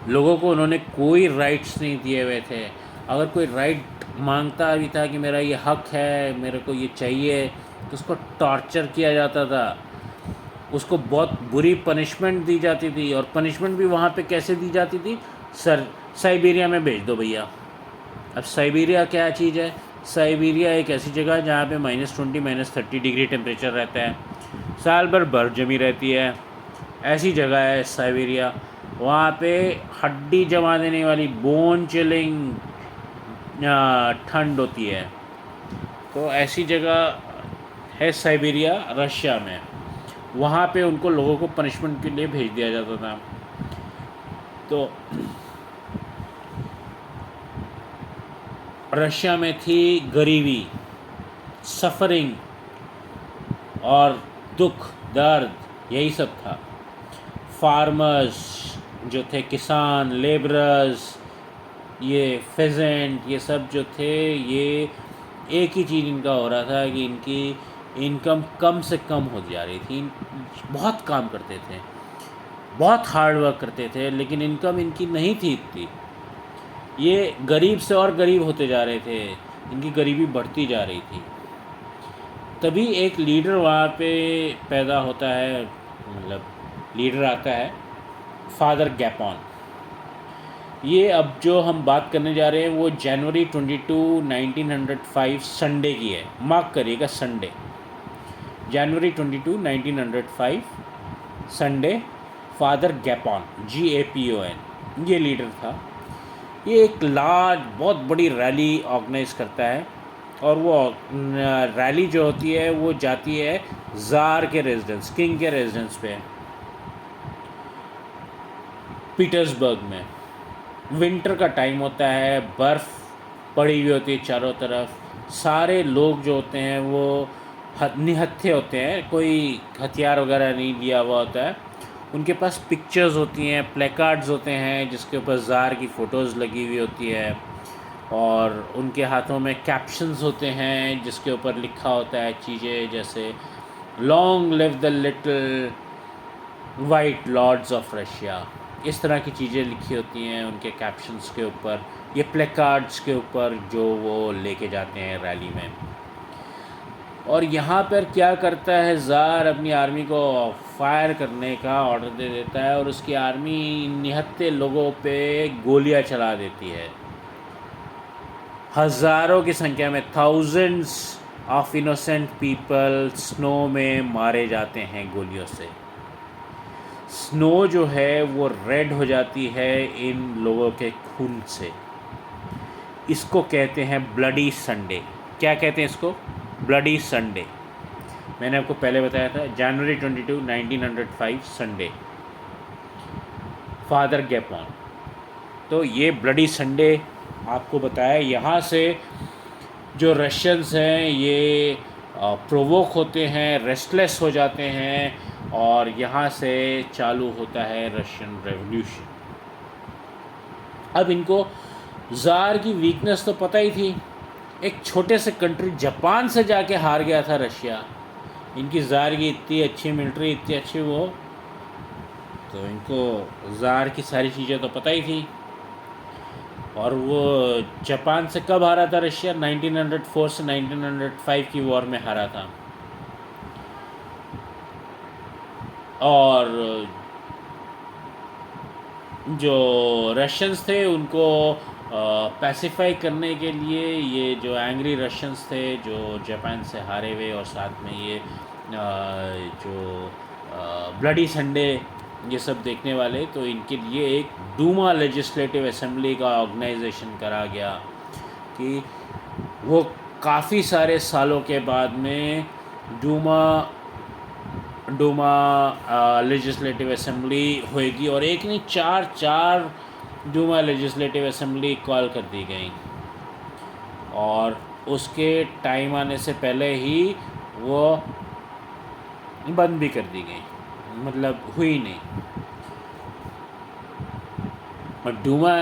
लोगों को उन्होंने कोई राइट्स नहीं दिए हुए थे। अगर कोई राइट मांगता भी था कि मेरा ये हक है, मेरे को ये चाहिए, तो उसको टॉर्चर किया जाता था, उसको बहुत बुरी पनिशमेंट दी जाती थी। और पनिशमेंट भी वहाँ पे कैसे दी जाती थी? साइबेरिया में भेज दो भैया। अब साइबेरिया क्या चीज़ है? साइबेरिया एक ऐसी जगह है जहाँ पे -20 -30 डिग्री टेम्परेचर रहता है, साल भर बर्फ़ जमी रहती है, ऐसी जगह है साइबेरिया। वहाँ पे हड्डी जमा देने वाली बोन चिलिंग ठंड होती है। तो ऐसी जगह है साइबेरिया रशिया में। वहाँ पे उनको लोगों को पनिशमेंट के लिए भेज दिया जाता था। तो रशिया में थी गरीबी, सफ़रिंग और दुख दर्द, यही सब था। फार्मर्स जो थे, किसान, लेबरर्स, ये फेजेंट, ये सब जो थे, ये एक ही चीज़ इनका हो रहा था कि इनकी इनकम कम से कम हो जा रही थी। बहुत काम करते थे, बहुत हार्ड वर्क करते थे, लेकिन इनकम इनकी नहीं थी इतनी। ये गरीब से और गरीब होते जा रहे थे, इनकी गरीबी बढ़ती जा रही थी। तभी एक लीडर वहाँ पे पैदा होता है, मतलब लीडर आता है, फादर गैपॉन। ये अब जो हम बात करने जा रहे हैं वो जनवरी 22, 1905 संडे की है, मार्क करिएगा, संडे, जनवरी 22, 1905 संडे। फादर गैपॉन, GAPON, ये लीडर था। ये एक लार्ज, बहुत बड़ी रैली ऑर्गेनाइज करता है, और वो रैली जो होती है वो जाती है ज़ार के रेजिडेंस, किंग के रेजिडेंस पे, पीटर्सबर्ग में। विंटर का टाइम होता है, बर्फ़ पड़ी हुई होती है चारों तरफ। सारे लोग जो होते हैं वो निहत्थे होते हैं, कोई हथियार वगैरह नहीं लिया हुआ होता है। उनके पास पिक्चर्स होती हैं, प्लेकार्ड्स होते हैं जिसके ऊपर ज़ार की फ़ोटोज़ लगी हुई होती है, और उनके हाथों में कैप्शंस होते हैं जिसके ऊपर लिखा होता है चीज़ें जैसे long live the little white lords of Russia. इस तरह की चीज़ें लिखी होती हैं उनके कैप्शंस के ऊपर, ये प्लेकार्ड्स के ऊपर जो वो लेके जाते हैं रैली में। और यहाँ पर क्या करता है, ज़ार अपनी आर्मी को फायर करने का ऑर्डर दे देता है और उसकी आर्मी निहत्थे लोगों पे गोलियाँ चला देती है। हज़ारों की संख्या में, thousands of innocent people snow में मारे जाते हैं गोलियों से। स्नो जो है वो रेड हो जाती है इन लोगों के खून से। इसको कहते हैं ब्लडी संडे। क्या कहते हैं इसको? Bloody Sunday. मैंने आपको पहले बताया था, जनवरी 22, 1905 संडे, फादर गैपॉन। तो ये ब्लडी संडे आपको बताया। यहाँ से जो रशियंस हैं ये प्रोवोक होते हैं, रेस्टलेस हो जाते हैं, और यहाँ से चालू होता है रशियन रेवोल्यूशन। अब इनको ज़ार की वीकनेस तो पता ही थी, एक छोटे से कंट्री जापान से जाके हार गया था रशिया। इनकी ज़ार की इतनी अच्छी मिलिट्री, इतनी अच्छी वो, तो इनको ज़ार की सारी चीज़ें तो पता ही थी। और वो जापान से कब हारा था रशिया? 1904 से 1905 की वॉर में हारा था। और जो रशियंस थे उनको पैसिफाई करने के लिए, ये जो एंग्री रशियंस थे जो जापान से हारे हुए, और साथ में ये जो ब्लडी संडे ये सब देखने वाले, तो इनके लिए एक डूमा लेजिस्लेटिव असेंबली का ऑर्गेनाइजेशन करा गया कि वो काफ़ी सारे सालों के बाद में डूमा लेजिस्लेटिव असेंबली होएगी, और एक नहीं चार डूमा लेजिस्लेटिव असेंबली कॉल कर दी गई, और उसके टाइम आने से पहले ही वो बंद भी कर दी गई, मतलब हुई नहीं। और डूमा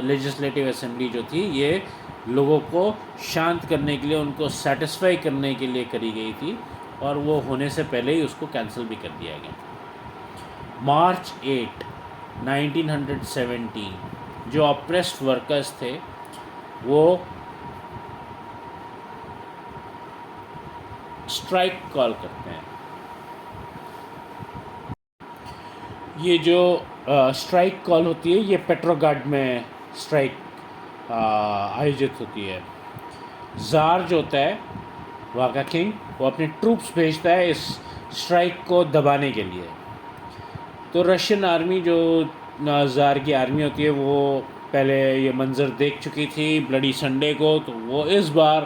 लेजिस्लेटिव असेंबली जो थी ये लोगों को शांत करने के लिए, उनको सेटिस्फाई करने के लिए करी गई थी, और वो होने से पहले ही उसको कैंसिल भी कर दिया गया। मार्च 8, 1917 जो ऑप्रेस्ड वर्कर्स थे वो स्ट्राइक कॉल करते हैं। ये जो स्ट्राइक कॉल होती है ये पेट्रोग्राड में स्ट्राइक आयोजित होती है। ज़ार जो होता है वहाँ का किंग, वो अपने ट्रूप्स भेजता है इस स्ट्राइक को दबाने के लिए। तो रशियन आर्मी जो ज़ार की आर्मी होती है वो पहले ये मंज़र देख चुकी थी ब्लडी संडे को, तो वो इस बार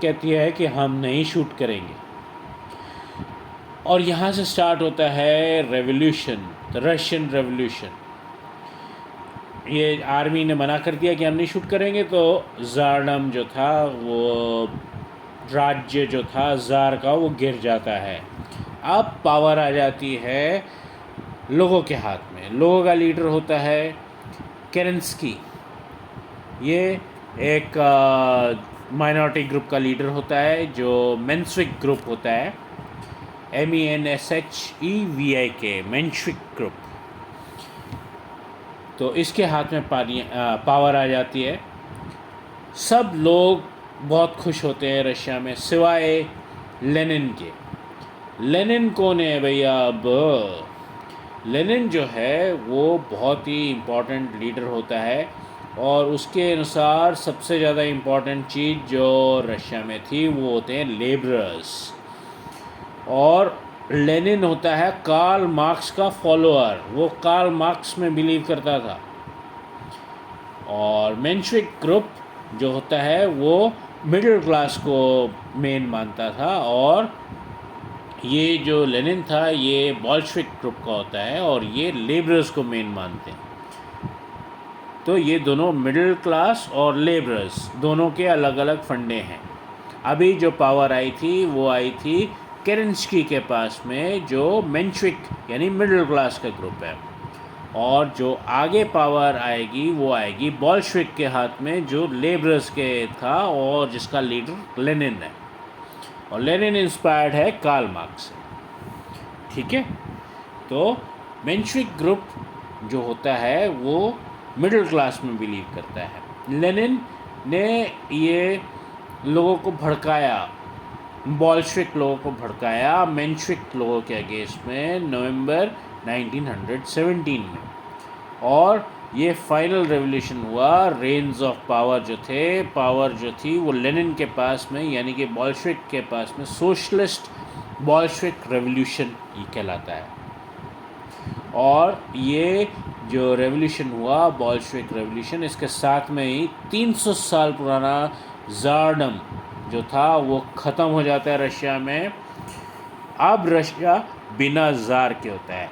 कहती है कि हम नहीं शूट करेंगे। और यहाँ से स्टार्ट होता है रेवोल्यूशन, द रशियन रेवोल्यूशन। ये आर्मी ने मना कर दिया कि हम नहीं शूट करेंगे, तो ज़ारडम जो था, वो राज्य जो था ज़ार का, वो गिर जाता है। अब पावर आ जाती है लोगों के हाथ में। लोगों का लीडर होता है केरेंस्की। ये एक माइनॉरिटी ग्रुप का लीडर होता है जो मेंशविक ग्रुप होता है, MENSHEVIK, मेंशविक ग्रुप। तो इसके हाथ में पावर आ जाती है। सब लोग बहुत खुश होते हैं रशिया में, सिवाय लेनिन के। लेनिन कौन है भैया? अब लेनिन जो है वो बहुत ही इम्पोर्टेंट लीडर होता है, और उसके अनुसार सबसे ज़्यादा इम्पोर्टेंट चीज़ जो रशिया में थी वो होते हैं लेबरर्स। और लेनिन होता है कार्ल मार्क्स का फॉलोअर, वो कार्ल मार्क्स में बिलीव करता था। और मेंशविक ग्रुप जो होता है वो मिडिल क्लास को मेन मानता था, और ये जो लेनिन था ये बोल्शेविक ग्रुप का होता है, और ये लेबरर्स को मेन मानते हैं। तो ये दोनों मिडिल क्लास और लेबरर्स दोनों के अलग अलग फंडे हैं। अभी जो पावर आई थी वो आई थी केरेंस्की के पास में, जो मेंशविक यानी मिडिल क्लास का ग्रुप है। और जो आगे पावर आएगी वो आएगी बोल्शविक के हाथ में, जो लेबरर्स के था और जिसका लीडर लेनिन है। और लेनिन इंस्पायर्ड है कार्ल मार्क्स से। ठीक है, तो मेंशविक ग्रुप जो होता है वो मिडिल क्लास में बिलीव करता है। लेनिन ने ये लोगों को भड़काया, बोल्शविक लोगों को भड़काया मेंशविक लोगों के अगेंस्ट में नवंबर 1917 में। और ये फाइनल रेवोल्यूशन हुआ। रेंज ऑफ पावर जो थी वो लेनिन के पास में, यानी कि बोल्शविक के पास में। सोशलिस्ट बोल्शविक रेवोल्यूशन ये कहलाता है। और ये जो रेवोल्यूशन हुआ बोल्शविक रेवोल्यूशन, इसके साथ में ही 300 साल पुराना ज़ारडम जो था वो ख़त्म हो जाता है रशिया में। अब रशिया बिना ज़ार के होता है।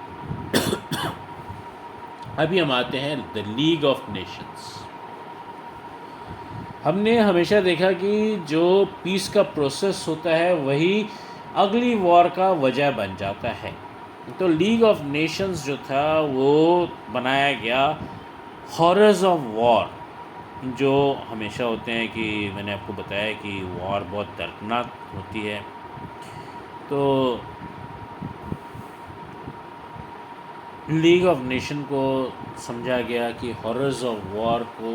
अभी हम आते हैं द लीग ऑफ नेशंस। हमने हमेशा देखा कि जो पीस का प्रोसेस होता है वही अगली वॉर का वजह बन जाता है। तो लीग ऑफ नेशंस जो था वो बनाया गया हॉरर्स ऑफ वॉर, जो हमेशा होते हैं कि मैंने आपको बताया कि वॉर बहुत दर्दनाक होती है। तो लीग ऑफ नेशन को समझा गया कि हॉरर्स ऑफ वॉर को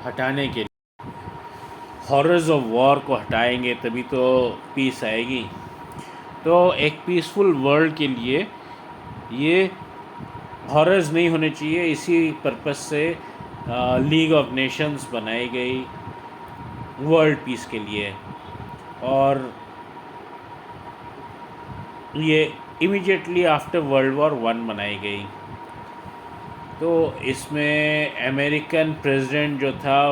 हटाने के लिए, हॉरर्स ऑफ वॉर को हटाएंगे तभी तो पीस आएगी। तो एक पीसफुल वर्ल्ड के लिए ये हॉरर्स नहीं होने चाहिए, इसी पर्पस से लीग ऑफ नेशंस बनाई गई वर्ल्ड पीस के लिए। और ये इमीडिएटली आफ्टर वर्ल्ड वॉर 1 बनाई गई। तो इसमें अमेरिकन प्रेसिडेंट जो था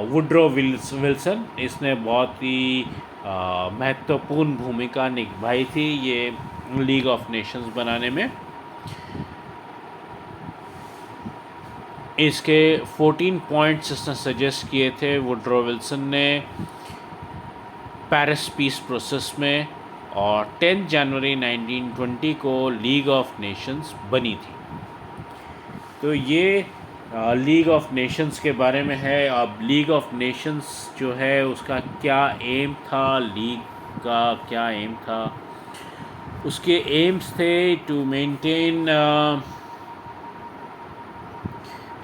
वुड्रो विल्सन, इसने बहुत ही महत्वपूर्ण भूमिका निभाई थी ये लीग ऑफ नेशंस बनाने में। इसके 14 पॉइंट्स इसने सजेस्ट किए थे वुड्रो विल्सन ने पेरिस पीस प्रोसेस में, और 10 जनवरी 1920 को लीग ऑफ नेशंस बनी थी। तो ये लीग ऑफ नेशंस के बारे में है। अब लीग ऑफ नेशंस जो है उसका क्या एम था, लीग का क्या एम था, उसके एम्स थे to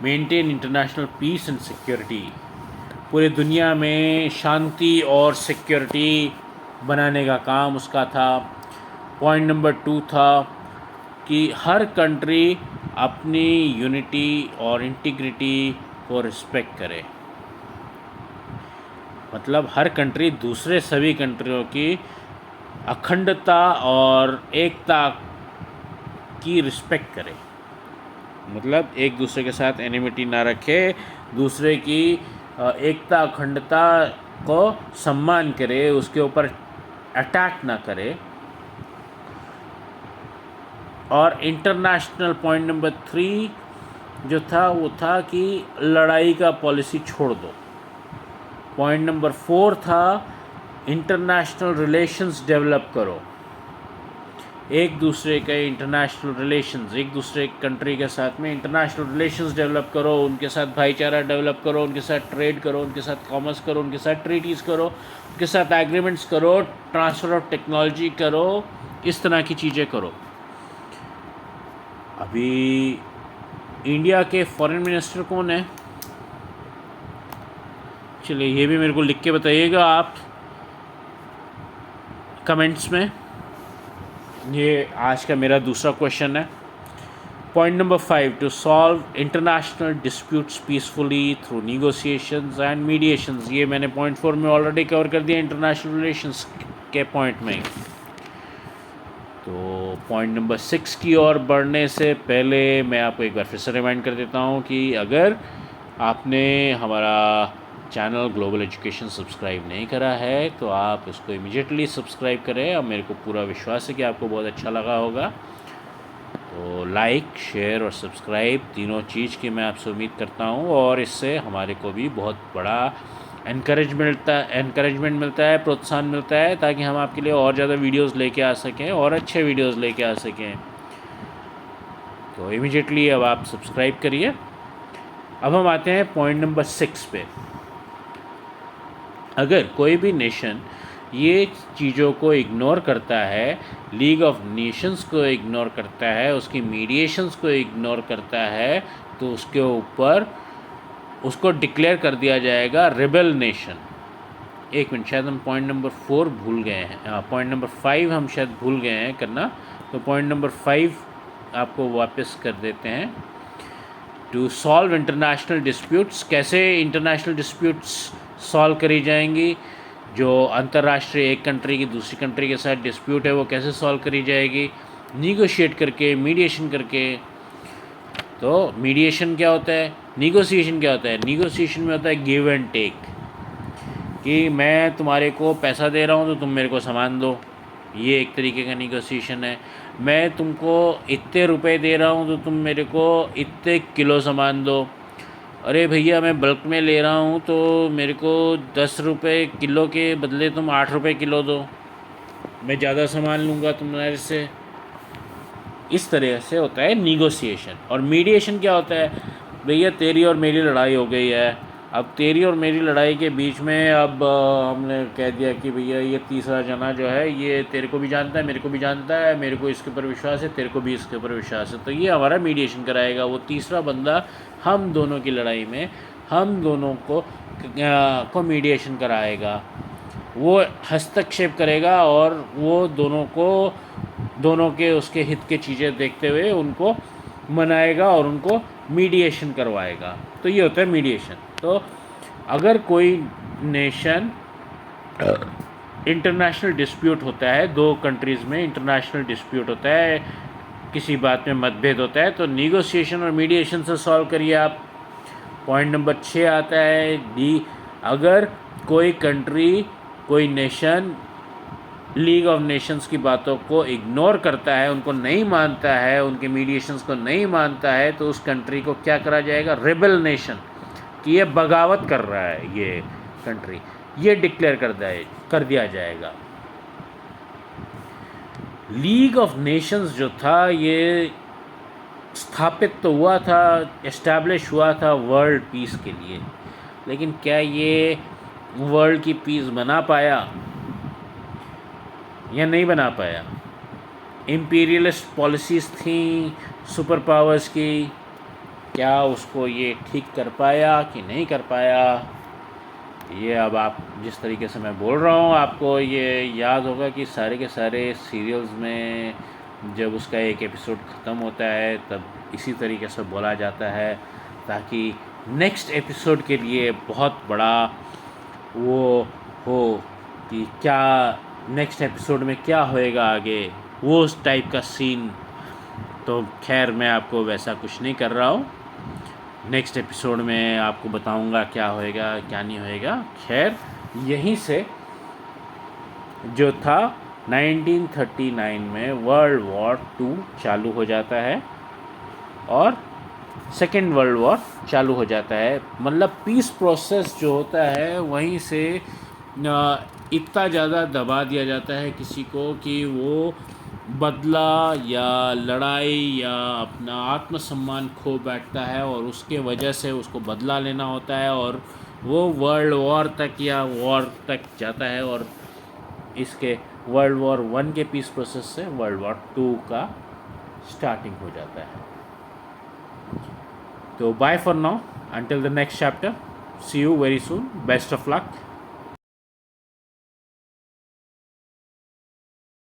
maintain international peace and security. पूरे दुनिया में शांति और सिक्योरिटी बनाने का काम उसका था। पॉइंट नंबर 2 था कि हर कंट्री अपनी यूनिटी और इंटीग्रिटी को रिस्पेक्ट करे। मतलब हर कंट्री दूसरे सभी कंट्रियों की अखंडता और एकता की रिस्पेक्ट करे। मतलब एक दूसरे के साथ एनिमिटी ना रखे, दूसरे की एकता अखंडता को सम्मान करे, उसके ऊपर अटैक ना करे। और इंटरनेशनल पॉइंट नंबर 3 जो था वो था कि लड़ाई का पॉलिसी छोड़ दो। पॉइंट नंबर 4 था इंटरनेशनल रिलेशंस डेवलप करो। एक दूसरे के इंटरनेशनल रिलेशंस, एक दूसरे कंट्री के साथ में इंटरनेशनल रिलेशंस डेवलप करो, उनके साथ भाईचारा डेवलप करो, उनके साथ ट्रेड करो, उनके साथ कॉमर्स करो, उनके साथ ट्रीटीज़ करो, उनके साथ एग्रीमेंट्स करो, ट्रांसफ़र ऑफ टेक्नोलॉजी करो, इस तरह की चीज़ें करो। अभी इंडिया के फॉरेन मिनिस्टर कौन है? चलिए ये भी मेरे को लिख के बताइएगा आप कमेंट्स में। ये आज का मेरा दूसरा क्वेश्चन है। Point number 5, to solve international disputes peacefully through negotiations and mediations. ये मैंने पॉइंट 4 में ऑलरेडी कवर कर दिया इंटरनेशनल रिलेशंस के पॉइंट में। तो पॉइंट नंबर 6 की ओर बढ़ने से पहले मैं आपको एक बार फिर से रिमाइंड कर देता हूँ कि अगर आपने हमारा चैनल ग्लोबल एजुकेशन सब्सक्राइब नहीं करा है तो आप इसको इमीडिएटली सब्सक्राइब करें। और मेरे को पूरा विश्वास है कि आपको बहुत अच्छा लगा होगा। तो लाइक, शेयर और सब्सक्राइब तीनों चीज़ की मैं आपसे उम्मीद करता हूँ, और इससे हमारे को भी बहुत बड़ा एनकरेजमेंट मिलता है, प्रोत्साहन मिलता है, ताकि हम आपके लिए और ज़्यादा वीडियोस लेके आ सकें और अच्छे वीडियोस लेके आ सकें। तो इमीडिएटली अब आप सब्सक्राइब करिए। अब हम आते हैं पॉइंट नंबर 6 पे। अगर कोई भी नेशन ये चीज़ों को इग्नोर करता है, लीग ऑफ नेशंस को इग्नोर करता है, उसकी मीडिएशंस को इग्नोर करता है, तो उसके ऊपर उसको डिक्लेयर कर दिया जाएगा रेबेल नेशन। एक मिनट, शायद हम पॉइंट नंबर 4 भूल गए हैं, पॉइंट नंबर 5 हम शायद भूल गए हैं करना, तो पॉइंट नंबर 5 आपको वापस कर देते हैं। टू सॉल्व इंटरनेशनल डिस्प्यूट्स, कैसे इंटरनेशनल डिस्प्यूट्स सॉल्व करी जाएंगी, जो अंतर्राष्ट्रीय एक कंट्री की दूसरी कंट्री के साथ डिस्प्यूट है वो कैसे सॉल्व करी जाएगी, निगोशिएट करके, मीडिएशन करके। तो मीडिएशन क्या होता है, निगोशिएशन क्या होता है, निगोशिएशन में होता है गिव एंड टेक, कि मैं तुम्हारे को पैसा दे रहा हूँ तो तुम मेरे को सामान दो, ये एक तरीके का निगोशिएशन है। मैं तुमको इतने रुपए दे रहा हूँ तो तुम मेरे को इतने किलो सामान दो। अरे भैया मैं बल्क में ले रहा हूँ तो मेरे को 10 रुपये किलो के बदले तुम 8 रुपये किलो दो, मैं ज़्यादा सामान लूँगा तुम्हारे से। इस तरह से होता है निगोशिएशन। और मीडिएशन क्या होता है, भैया तेरी और मेरी लड़ाई हो गई है, अब तेरी और मेरी लड़ाई के बीच में अब हमने कह दिया कि भैया ये तीसरा जना जो है ये तेरे को भी जानता है, मेरे को भी जानता है, मेरे को इसके ऊपर विश्वास है, तेरे को भी इसके ऊपर विश्वास है, तो ये हमारा मीडिएशन कराएगा। वो तीसरा बंदा हम दोनों की लड़ाई में हम दोनों को मीडिएशन कराएगा, वो हस्तक्षेप करेगा और वो दोनों के उसके हित के चीज़ें देखते हुए उनको मनाएगा और उनको मीडिएशन करवाएगा। तो ये होता है मीडिएशन। तो अगर कोई नेशन इंटरनेशनल डिस्प्यूट होता है, दो कंट्रीज़ में इंटरनेशनल डिस्प्यूट होता है, किसी बात में मतभेद होता है, तो निगोशिएशन और मीडिएशन से सॉल्व करिए आप। पॉइंट नंबर 6 आता है डी, अगर कोई कंट्री, कोई नेशन लीग ऑफ नेशंस की बातों को इग्नोर करता है, उनको नहीं मानता है, उनके मीडिएशंस को नहीं मानता है, तो उस कंट्री को क्या करा जाएगा, रेबेल नेशन, कि ये बगावत कर रहा है ये कंट्री, ये डिक्लेयर कर दिया जाएगा। लीग ऑफ नेशंस जो था ये स्थापित तो हुआ था, एस्टैब्लिश हुआ था वर्ल्ड पीस के लिए, लेकिन क्या ये वर्ल्ड की पीस बना पाया या नहीं बना पाया। इम्पीरियलिस्ट पॉलिसीज़ थी सुपर पावर्स की, क्या उसको ये ठीक कर पाया कि नहीं कर पाया। ये अब आप जिस तरीके से मैं बोल रहा हूँ आपको ये याद होगा कि सारे के सारे सीरियल्स में जब उसका एक एपिसोड ख़त्म होता है तब इसी तरीके से बोला जाता है, ताकि नेक्स्ट एपिसोड के लिए बहुत बड़ा वो हो कि क्या नेक्स्ट एपिसोड में क्या होएगा आगे, वो उस टाइप का सीन। तो खैर मैं आपको वैसा कुछ नहीं कर रहा हूँ, नेक्स्ट एपिसोड में आपको बताऊँगा क्या होएगा क्या नहीं होएगा। खैर यहीं से जो था 1939 में वर्ल्ड वॉर 2 चालू हो जाता है और सेकेंड वर्ल्ड वॉर चालू हो जाता है। मतलब पीस प्रोसेस जो होता है वहीं से इतना ज़्यादा दबा दिया जाता है किसी को कि वो बदला या लड़ाई या अपना आत्मसम्मान खो बैठता है, और उसके वजह से उसको बदला लेना होता है और वो वर्ल्ड वॉर तक या वॉर तक जाता है, और इसके वर्ल्ड वॉर 1 के पीस प्रोसेस से वर्ल्ड वॉर 2 का स्टार्टिंग हो जाता है। तो bye for now, until the next chapter, see you very soon, best of luck.